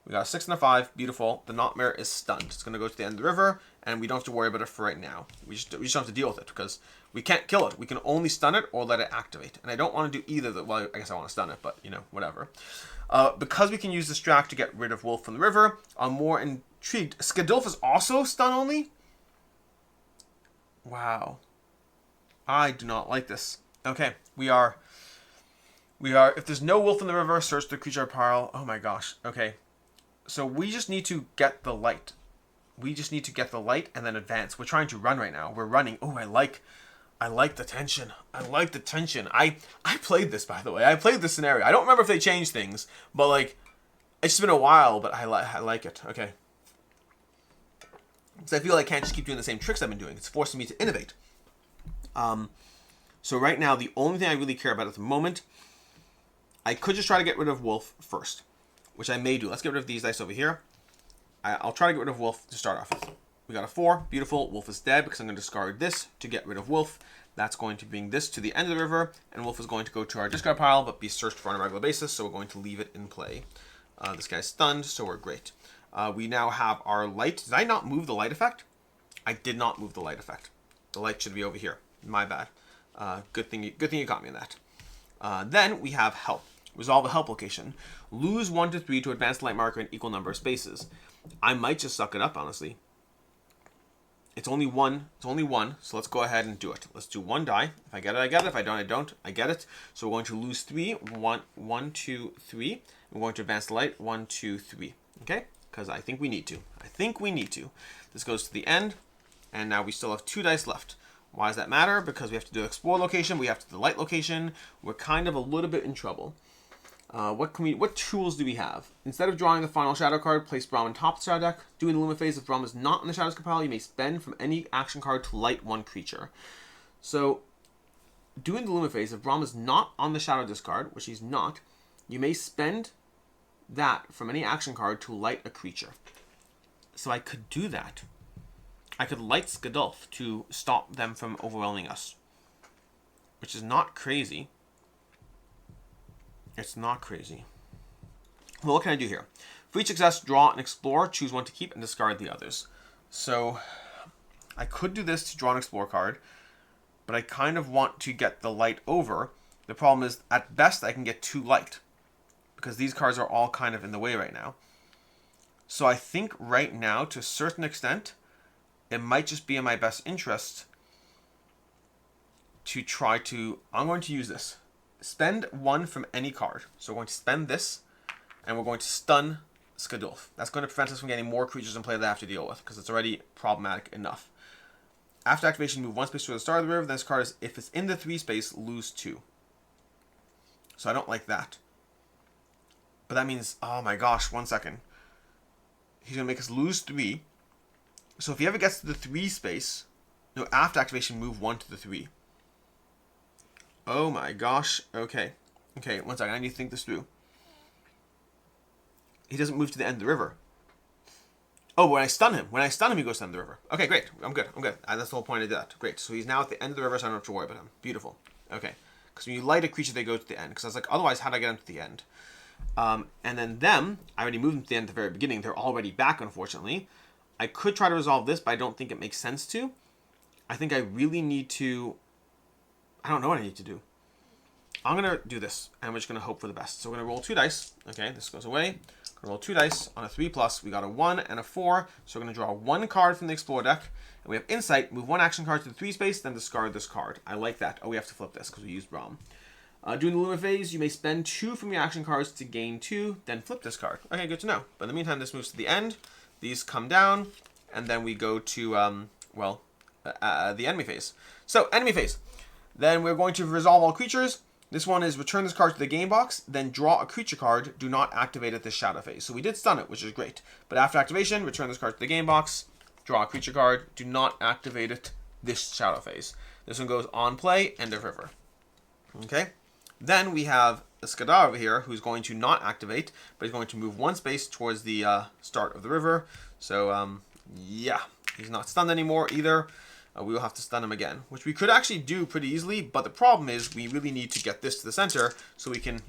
We got a 6 and a 5. Beautiful. The Nightmare is stunned. It's going to go to the end of the river, and we don't have to worry about it for right now. We just don't have to deal with it, because we can't kill it. We can only stun it or let it activate. And I don't want to do either. Well, I guess I want to stun it, but, you know, whatever. Because we can use the Strack to get rid of Wolf from the river, I'm more intrigued. Skadoof is also stun only? Wow. I do not like this. Okay, we are, if there's no wolf in the river, search the creature pile. Oh my gosh, okay. So we just need to get the light. And then advance. We're trying to run right now. We're running. Oh, I like the tension. I played this, by the way. I played this scenario. I don't remember if they changed things, but like, it's just been a while, but I like it. Okay. So I feel like I can't just keep doing the same tricks I've been doing. It's forcing me to innovate. So right now, the only thing I really care about at the moment, I could just try to get rid of Wolf first, which I may do. Let's get rid of these dice over here. I'll try to get rid of Wolf to start off with. We got a 4. Beautiful. Wolf is dead because I'm going to discard this to get rid of Wolf. That's going to bring this to the end of the river, and Wolf is going to go to our discard pile, but be searched for on a regular basis, so we're going to leave it in play. This guy's stunned, so we're great. We now have our light. Did I not move the light effect? I did not move the light effect. The light should be over here. My bad. Good thing you caught me in that. Then we have help. Resolve a help location. Lose 1 to 3 to advance the light marker in equal number of spaces. I might just suck it up, honestly. It's only one. So let's go ahead and do it. Let's do 1 die. If I get it, I get it. If I don't, I don't. I get it. So we're going to lose 3. 1, 2, 3. We're going to advance the light. 1, 2, 3. Okay? Because I think we need to. This goes to the end. And now we still have 2 dice left. Why does that matter? Because we have to do explore location, we have to do the light location. We're kind of a little bit in trouble. What tools do we have? Instead of drawing the final shadow card, place Brom on top of the shadow deck. During the Luma phase, if Brom is not in the Shadows pile, you may spend from any action card to light one creature. So, during the Luma phase, if Brom is not on the shadow discard, which he's not, you may spend that from any action card to light a creature. So I could do that. I could light Skadulf to stop them from overwhelming us, which is not crazy. It's not crazy. Well, what can I do here? For each success, draw and explore. Choose one to keep and discard the others. So I could do this to draw an explore card, but I kind of want to get the light over. The problem is, at best, I can get 2 light, because these cards are all kind of in the way right now. So I think right now, to a certain extent, it might just be in my best interest to try to... I'm going to use this. Spend 1 from any card. So we're going to spend this, and we're going to stun Skadulf. That's going to prevent us from getting more creatures in play that I have to deal with, because it's already problematic enough. After activation, move 1 space to the start of the river. Then this card is, if it's in the 3 space, lose 2. So I don't like that. But that means, oh my gosh, 1 second. He's going to make us lose 3. So if he ever gets to the 3 space, no, after activation, move 1 to the 3. Oh my gosh. Okay. Okay, 1 second. I need to think this through. He doesn't move to the end of the river. Oh, when I stun him. When I stun him, he goes to the end of the river. Okay, great. I'm good. I'm good. That's the whole point of that. Great. So he's now at the end of the river, so I don't have to worry about him. Beautiful. Okay. Because when you light a creature, they go to the end. Because I was like, otherwise, how do I get them to the end? And then I already moved them to the end at the very beginning. They're already back, unfortunately. I could try to resolve this, but I don't think it makes sense to. I think I really need to... I don't know what I need to do. I'm going to do this, and we're just going to hope for the best. So we're going to roll 2 dice. Okay, this goes away. Roll 2 dice on a 3+. We got a 1 and a 4. So we're going to draw 1 card from the Explore deck. And we have Insight. Move 1 action card to the 3 space, then discard this card. I like that. Oh, we have to flip this because we used Brom. During the Luma phase, you may spend 2 from your action cards to gain 2, then flip this card. Okay, good to know. But in the meantime, this moves to the end. These come down, and then we go to, the enemy phase. So, enemy phase. Then we're going to resolve all creatures. This one is return this card to the game box, then draw a creature card. Do not activate at this shadow phase. So we did stun it, which is great. But after activation, return this card to the game box, draw a creature card. Do not activate it this shadow phase. This one goes on play, end of river. Okay. Then we have a Skadar over here who's going to not activate, but he's going to move 1 space towards the start of the river. So, yeah, he's not stunned anymore either. We will have to stun him again, which we could actually do pretty easily, but the problem is we really need to get this to the center so we can,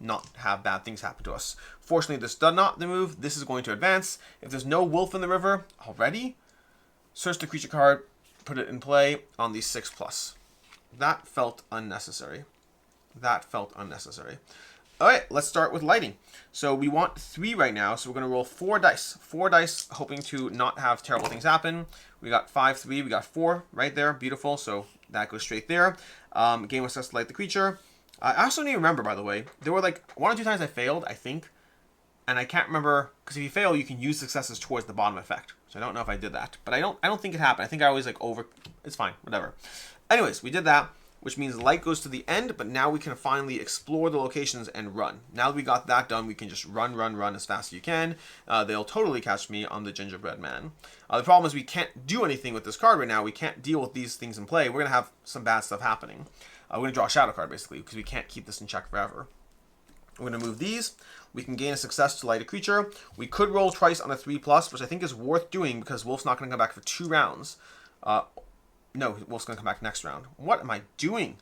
not have bad things happen to us. Fortunately, this does not move. This is going to advance. If there's no wolf in the river already, search the creature card, put it in play on the 6+. That felt unnecessary. That felt unnecessary. All right, let's start with lighting. So we want 3 right now, so we're going to roll 4 dice. 4 dice, hoping to not have terrible things happen. We got 5, 3, we got 4 right there. Beautiful, so that goes straight there. Game was to light the creature. I also need to remember, by the way, there were like 1 or 2 times I failed, I think. And I can't remember, because if you fail, you can use successes towards the bottom effect. So I don't know if I did that. But I don't think it happened. I think I always it's fine, whatever. Anyways, we did that, which means light goes to the end, but now we can finally explore the locations and run. Now that we got that done, we can just run as fast as you can. They'll totally catch me on the gingerbread man. The problem is we can't do anything with this card right now. We can't deal with these things in play. We're going to have some bad stuff happening. We're going to draw a shadow card, basically, because we can't keep this in check forever. We're going to move these. We can gain a success to light a creature. We could roll twice on a 3+, which I think is worth doing because Wolf's not going to come back for 2 rounds. No, Wolf's going to come back next round. What am I doing?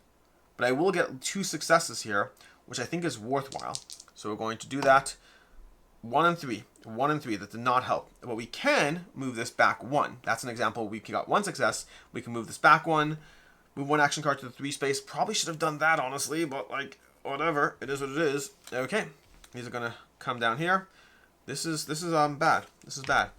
But I will get 2 successes here, which I think is worthwhile. So we're going to do that. 1 and 3. 1 and 3. That did not help. But we can move this back 1. That's an example. We got 1 success. We can move this back 1. Move 1 action card to the 3 space. Probably should have done that, honestly. But, whatever. It is what it is. Okay. These are going to come down here. This is bad. This is bad.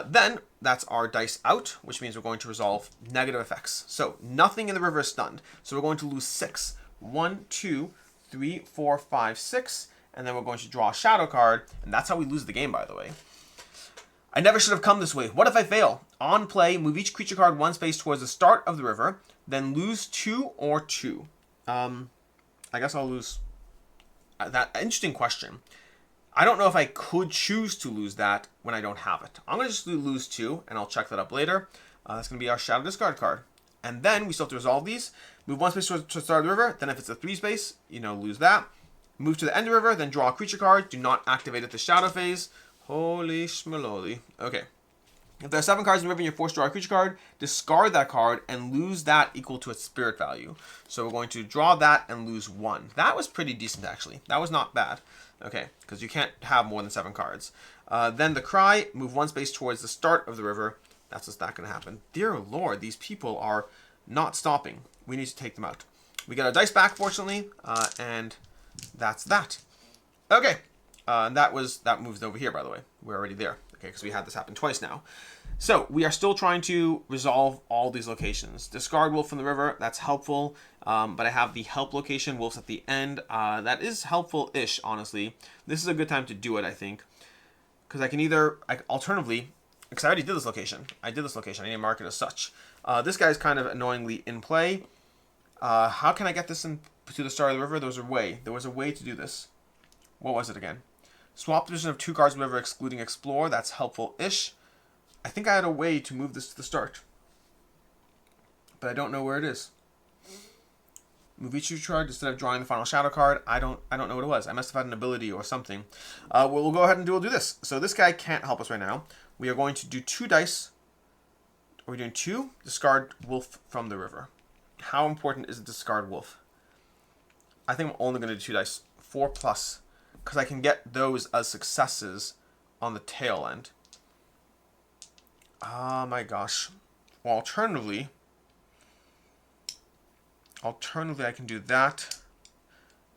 Then that's our dice out, which means we're going to resolve negative effects. So nothing in the river is stunned. So we're going to lose 6. 1, 2, 3, 4, 5, 6, and then we're going to draw a shadow card, and that's how we lose the game, by the way. I never should have come this way. What if I fail? On play, move each creature card 1 space towards the start of the river, then lose 2 or 2. I guess I'll lose that interesting question. I don't know if I could choose to lose that when I don't have it. I'm going to just lose 2, and I'll check that up later. That's going to be our Shadow Discard card. And then we still have to resolve these. Move 1 space to the start of the river. Then if it's a 3 space, lose that. Move to the end of the river, then draw a creature card. Do not activate at the shadow phase. Holy schmaloli. Okay. If there are 7 cards in the river and you're forced to draw a creature card, discard that card and lose that equal to its spirit value. So we're going to draw that and lose 1. That was pretty decent, actually. That was not bad. Okay, because you can't have more than 7 cards. Then the Cry, move 1 space towards the start of the river. That's what's not going to happen. Dear Lord, these people are not stopping. We need to take them out. We got our dice back, fortunately, and that's that. Okay, that moves over here, by the way. We're already there. Okay, because we had this happen twice now. So we are still trying to resolve all these locations. Discard Wolf from the river, that's helpful. But I have the help location, Wolves at the end. That is helpful-ish, honestly. This is a good time to do it, I think. Because I can alternatively, because I already did this location. I need to mark it as such. This guy's kind of annoyingly in play. How can I get this to the start of the river? There was a way to do this. What was it again? Swap the position of 2 cards in the river, excluding Explore. That's helpful-ish. I think I had a way to move this to the start. But I don't know where it is. Move each creature card instead of drawing the final shadow card. I don't know what it was. I must have had an ability or something. We'll go ahead and do this. So this guy can't help us right now. We are going to do 2 dice. Are we doing 2? Discard Wolf from the river. How important is a discard Wolf? I think I'm only going to do 2 dice. 4+. Because I can get those as successes on the tail end. Oh my gosh. Well, alternatively, I can do that.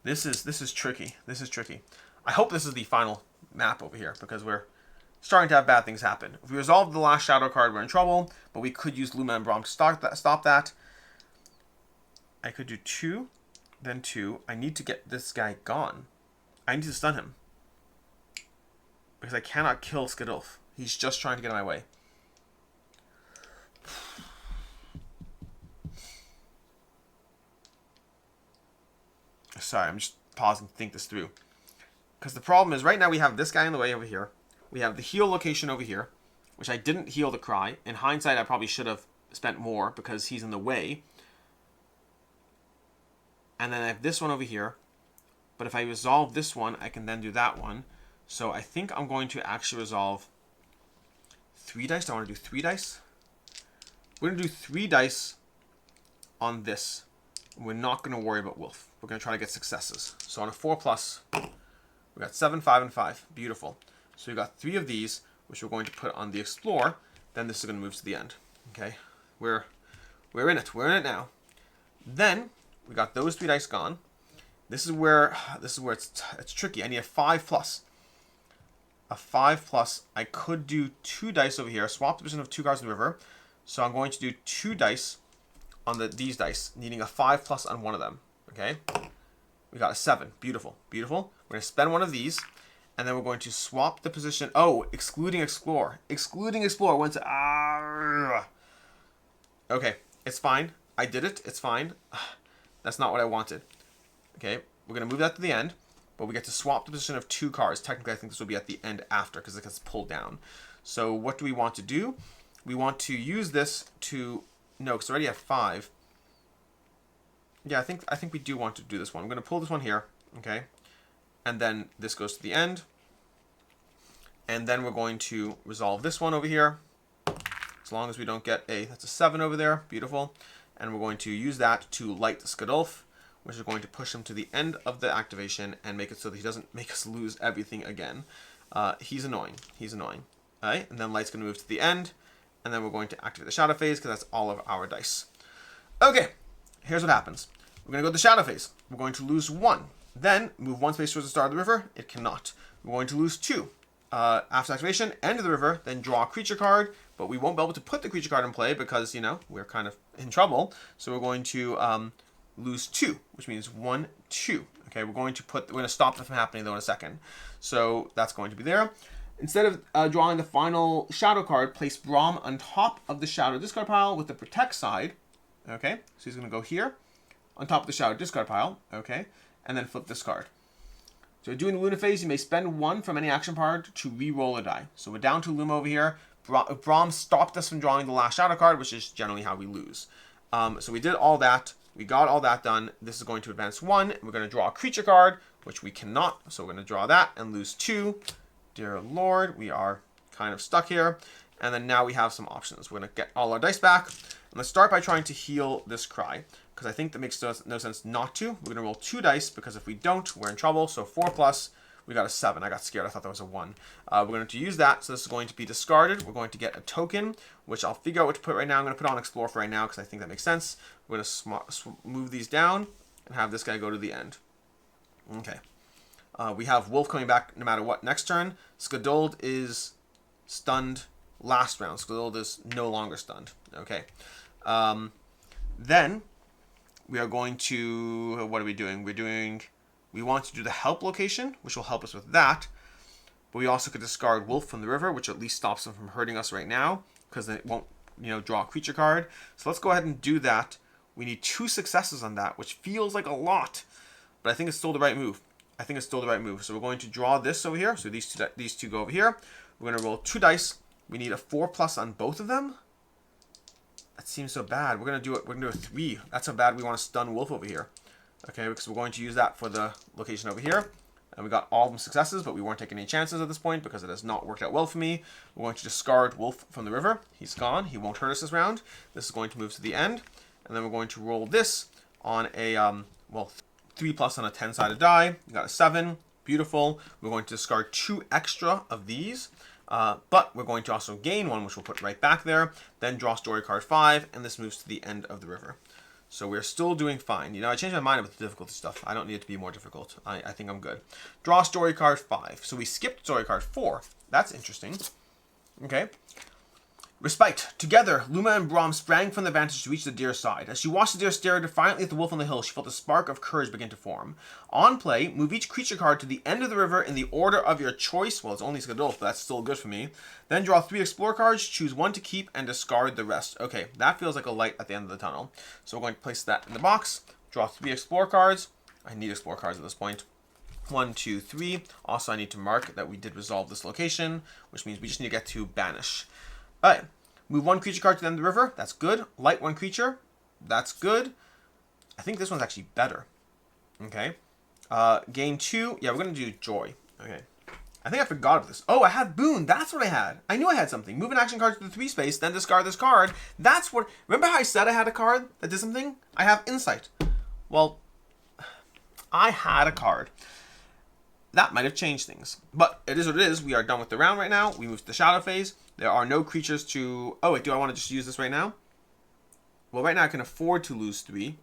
This is tricky. This is tricky. I hope this is the final map over here, because we're starting to have bad things happen. If we resolve the last shadow card, we're in trouble, but we could use Luma and Brom to stop that. I could do 2, then 2. I need to get this guy gone. I need to stun him. Because I cannot kill Skidulf. He's just trying to get in my way. Sorry, I'm just pausing to think this through. Because the problem is, right now we have this guy in the way over here. We have the heal location over here, which I didn't heal the Cry. In hindsight, I probably should have spent more because he's in the way. And then I have this one over here. But if I resolve this one, I can then do that one. So I think I'm going to actually resolve 3 dice. Do I want to do 3 dice? We're going to do 3 dice on this. We're not going to worry about Wolf. We're going to try to get successes. So on a 4+, we got 7, 5, and 5. Beautiful. So we got 3 of these, which we're going to put on the Explore. Then this is going to move to the end. Okay, we're in it. We're in it now. Then we got those 3 dice gone. This is where it's tricky. I need a 5+. A 5+. I could do 2 dice over here. Swap the position of 2 cards in the river. So I'm going to do 2 dice on these dice, needing a 5+ on one of them. Okay, we got a 7. Beautiful, beautiful. We're going to spend one of these, and then we're going to swap the position. Oh, excluding Explore. Excluding Explore went to... Okay, it's fine. I did it. It's fine. That's not what I wanted. Okay, we're going to move that to the end, but we get to swap the position of 2 cards. Technically, I think this will be at the end after, because it gets pulled down. So what do we want to do? We want to use this to... No, because I already have 5. Yeah, I think we do want to do this one. I'm going to pull this one here, okay? And then this goes to the end. And then we're going to resolve this one over here. As long as we don't get that's a 7 over there. Beautiful. And we're going to use that to light the Skidulf, which is going to push him to the end of the activation and make it so that he doesn't make us lose everything again. He's annoying. He's annoying. All right, and then light's going to move to the end. And then we're going to activate the shadow phase because that's all of our dice. Okay, here's what happens. We're going to go to the shadow phase. We're going to lose 1. Then move 1 space towards the start of the river. It cannot. We're going to lose 2. After activation, end of the river, then draw a creature card. But we won't be able to put the creature card in play because, we're kind of in trouble. So we're going to lose 2, which means 1, 2. Okay, we're going to stop that from happening though in a second. So that's going to be there. Instead of drawing the final shadow card, place Brom on top of the shadow discard pile with the protect side. Okay, so he's going to go here on top of the shadow discard pile. Okay, and then flip this card. So during the Luna phase, you may spend 1 from any action card to re-roll a die. So we're down to Luma over here. Brom stopped us from drawing the last shadow card, which is generally how we lose. So we did all that. We got all that done. This is going to advance 1. We're going to draw a creature card, which we cannot. So we're going to draw that and lose 2. Dear Lord, we are kind of stuck here. And then now we have some options. We're going to get all our dice back. And let's start by trying to heal this cry, because I think that makes no sense not to. We're going to roll 2 dice, because if we don't, we're in trouble. So 4 plus, we got a 7. I got scared. I thought that was a 1. We're going to use that. So this is going to be discarded. We're going to get a token, which I'll figure out what to put right now. I'm going to put on Explore for right now, because I think that makes sense. We're going to move these down and have this guy go to the end. Okay. We have Wolf coming back no matter what next turn. Skaduld is stunned last round. Skaduld is no longer stunned. Okay. Then we are going to, what are we doing? We want to do the help location, which will help us with that. But we also could discard Wolf from the river, which at least stops them from hurting us right now, because it won't, draw a creature card. So let's go ahead and do that. We need 2 successes on that, which feels like a lot, but I think it's still the right move. So we're going to draw this over here. So these two go over here. We're going to roll 2 dice. We need a 4 plus on both of them. That seems so bad. We're going to do it. We're going to do a 3. That's how bad we want to stun Wolf over here. Okay, because we're going to use that for the location over here. And we got all of them successes, but we weren't taking any chances at this point because it has not worked out well for me. We're going to discard Wolf from the river. He's gone. He won't hurt us this round. This is going to move to the end. And then we're going to roll this on a, 3 plus on a 10-sided die. We got a 7. Beautiful. We're going to discard 2 extra of these. But we're going to also gain 1, which we'll put right back there. Then draw story card 5, and this moves to the end of the river. So we're still doing fine. I changed my mind about the difficulty stuff. I don't need it to be more difficult. I think I'm good. Draw story card 5. So we skipped story card 4. That's interesting. Okay. Respite. Together, Luma and Brom sprang from the vantage to reach the deer's side. As she watched the deer stare defiantly at the wolf on the hill, she felt a spark of courage begin to form. On play, move each creature card to the end of the river in the order of your choice. Well, it's only Skadulf, but that's still good for me. Then draw 3 explore cards, choose 1 to keep, and discard the rest. Okay, that feels like a light at the end of the tunnel. So we're going to place that in the box. Draw 3 explore cards. I need explore cards at this point. 1, 2, 3. Also, I need to mark that we did resolve this location, which means we just need to get to banish. Alright, move 1 creature card to the end of the river. That's good. Light 1 creature. That's good. I think this one's actually better. Okay. Gain 2. Yeah, we're going to do Joy. Okay. I think I forgot about this. Oh, I had Boon. That's what I had. I knew I had something. Move an action card to the 3 space, then discard this card. That's what... Remember how I said I had a card that did something? I have Insight. Well, I had a card. That might have changed things. But it is what it is. We are done with the round right now. We move to the shadow phase. There are no creatures to... Oh, wait. Do I want to just use this right now? Well, right now I can afford to lose 3.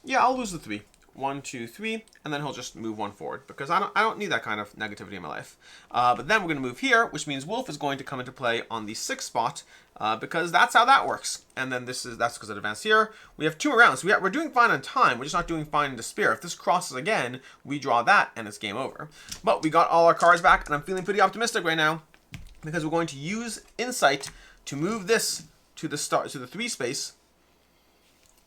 Yeah, I'll lose the 3. 1, 2, 3. And then he'll just move 1 forward. Because I don't need that kind of negativity in my life. But then we're going to move here, which means Wolf is going to come into play on the 6th spot. Because that's how that works. And then that's because it advanced here. We have 2 rounds. So we're doing fine on time. We're just not doing fine in despair. If this crosses again, we draw that and it's game over. But we got all our cards back and I'm feeling pretty optimistic right now. Because we're going to use Insight to move this to the 3 space.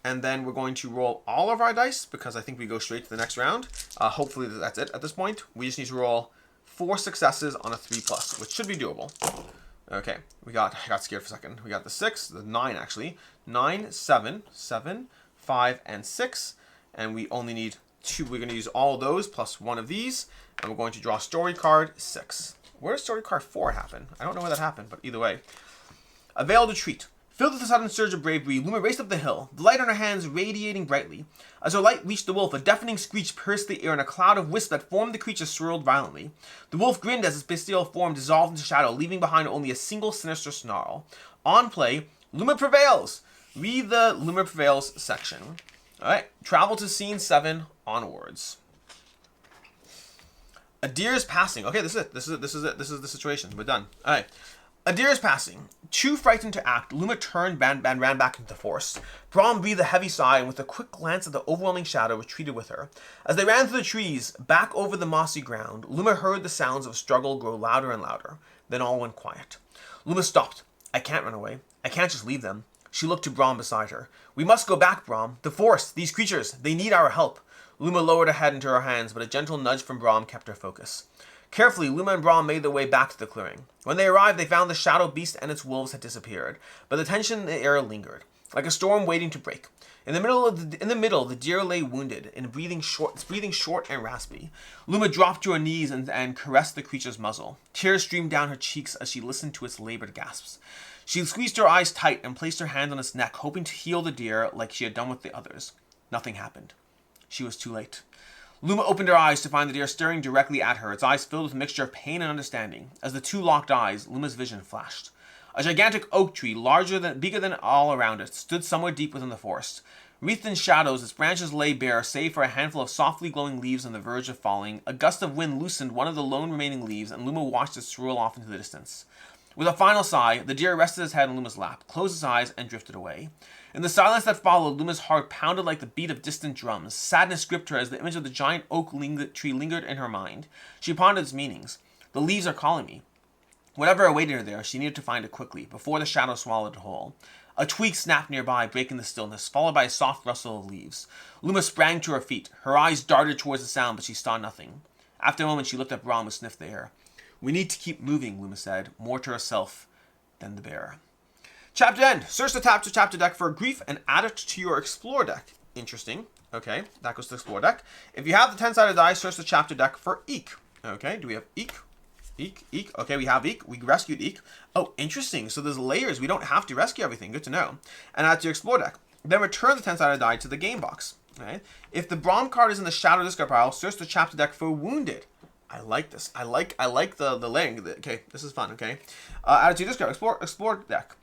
And then we're going to roll all of our dice because I think we go straight to the next round. Hopefully that's it at this point. We just need to roll 4 successes on a 3+, which should be doable. Okay, I got scared for a second. We got the 6, the 9 actually. 9, 7, 5, and 6. And we only need 2. We're going to use all those plus 1 of these. And we're going to draw story card 6. Where does story card 4 happen? I don't know where that happened, but either way. A veiled retreat. Filled with a sudden surge of bravery, Luma raced up the hill, the light on her hands radiating brightly. As her light reached the wolf, a deafening screech pierced the air and a cloud of wisp that formed the creature swirled violently. The wolf grinned as its bestial form dissolved into shadow, leaving behind only a single sinister snarl. On play, Luma prevails! Read the Luma prevails section. Alright, travel to scene 7 onwards. A deer is passing. Okay, this is it. This is it. This is the situation. We're done. Alright. A deer is passing. Too frightened to act, Luma turned and ran back into the forest. Brom breathed a heavy sigh and with a quick glance at the overwhelming shadow retreated with her. As they ran through the trees, back over the mossy ground, Luma heard the sounds of struggle grow louder and louder. Then all went quiet. Luma stopped. I can't run away. I can't just leave them. She looked to Brom beside her. We must go back, Brom. The forest, these creatures, they need our help. Luma lowered her head into her hands, but a gentle nudge from Brom kept her focus. Carefully, Luma and Brom made their way back to the clearing. When they arrived, they found the shadow beast and its wolves had disappeared, but the tension in the air lingered, like a storm waiting to break. In the middle, the deer lay wounded, and breathing short and raspy. Luma dropped to her knees and caressed the creature's muzzle. Tears streamed down her cheeks as she listened to its labored gasps. She squeezed her eyes tight and placed her hand on its neck, hoping to heal the deer like she had done with the others. Nothing happened. She was too late. Luma opened her eyes to find the deer staring directly at her, its eyes filled with a mixture of pain and understanding. As the two locked eyes, Luma's vision flashed. A gigantic oak tree, bigger than all around it, stood somewhere deep within the forest. Wreathed in shadows, its branches lay bare, save for a handful of softly glowing leaves on the verge of falling. A gust of wind loosened one of the lone remaining leaves, and Luma watched it swirl off into the distance. With a final sigh, the deer rested his head on Luma's lap, closed his eyes, and drifted away. In the silence that followed, Luma's heart pounded like the beat of distant drums. Sadness gripped her as the image of the giant oak tree lingered in her mind. She pondered its meanings. The leaves are calling me. Whatever awaited her there, she needed to find it quickly, before the shadow swallowed it whole. A twig snapped nearby, breaking the stillness, followed by a soft rustle of leaves. Luma sprang to her feet. Her eyes darted towards the sound, but she saw nothing. After a moment, she looked at Brom, who sniffed the air. "We need to keep moving," Luma said, more to herself than the bear. Chapter end. Search the chapter deck for grief and add it to your explore deck. Interesting. Okay, that goes to the explore deck. If you have the 10-sided die, search the chapter deck for Eek. Okay, do we have Eek? Eek. Okay, we have Eek. We rescued Eek. Oh, interesting. So there's layers. We don't have to rescue everything. Good to know. And add to your explore deck. Then return the 10-sided die to the game box. Okay. If the Brom card is in the shadow discard pile, search the chapter deck for wounded. I like this. I like the layering. Okay, this is fun. Okay. Add it to your discard. Explore deck.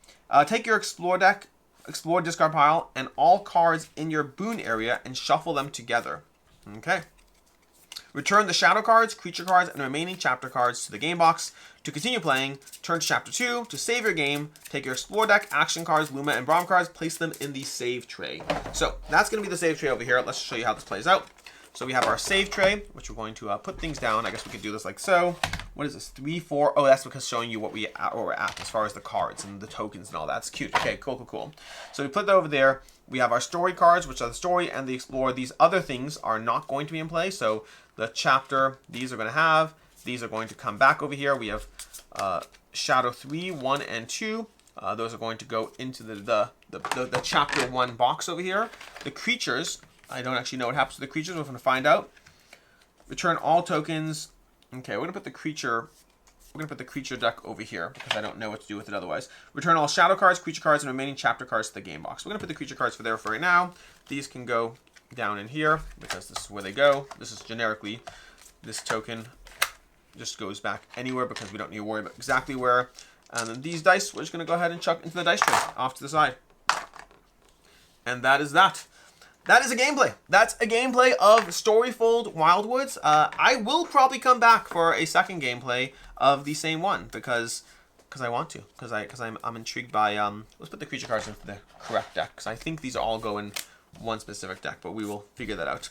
Take your explore discard pile and all cards in your boon area and shuffle them together. Okay. Return the shadow cards, creature cards, and the remaining chapter cards to the game box. To continue playing, turn to chapter 2. To save your game, take your explore deck, action cards, Luma, and Brom cards, place them in the save tray. So that's going to be the save tray over here. Let's show you how this plays out. So we have our save tray, which we're going to put things down. I guess we could do this like so. What is this? 3, 4. Oh, that's because showing you what we're at as far as the cards and the tokens and all that. It's cute. Okay, cool. So we put that over there. We have our story cards, which are the story and the explore. These other things are not going to be in play. So the chapter, these are going to have. These are going to come back over here. We have Shadow 3, 1, and 2. Those are going to go into the chapter 1 box over here. The creatures, I don't actually know what happens to the creatures. We're going to find out. Return all tokens. Okay, we're going to put the creature deck over here because I don't know what to do with it otherwise. Return all shadow cards, creature cards, and remaining chapter cards to the game box. We're going to put the creature cards for right now. These can go down in here because this is where they go. This is generically, this token just goes back anywhere because we don't need to worry about exactly where. And then these dice, we're just going to go ahead and chuck into the dice tray off to the side. And that is that. That is a gameplay. That's a gameplay of Storyfold Wildwoods. I will probably come back for a second gameplay of the same one because I want to. Because I'm intrigued by let's put the creature cards into the correct deck because I think these all go in one specific deck, but we will figure that out.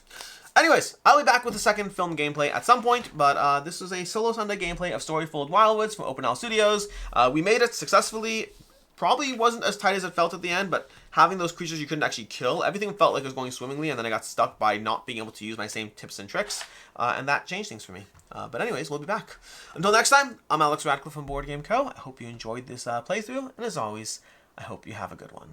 Anyways, I'll be back with a second film gameplay at some point, but this was a solo Sunday gameplay of Storyfold Wildwoods from Open Owl Studios. We made it successfully. Probably wasn't as tight as it felt at the end, but having those creatures you couldn't actually kill, everything felt like it was going swimmingly, and then I got stuck by not being able to use my same tips and tricks, and that changed things for me. But anyways, we'll be back. Until next time, I'm Alex Radcliffe from Board Game Co. I hope you enjoyed this playthrough, and as always, I hope you have a good one.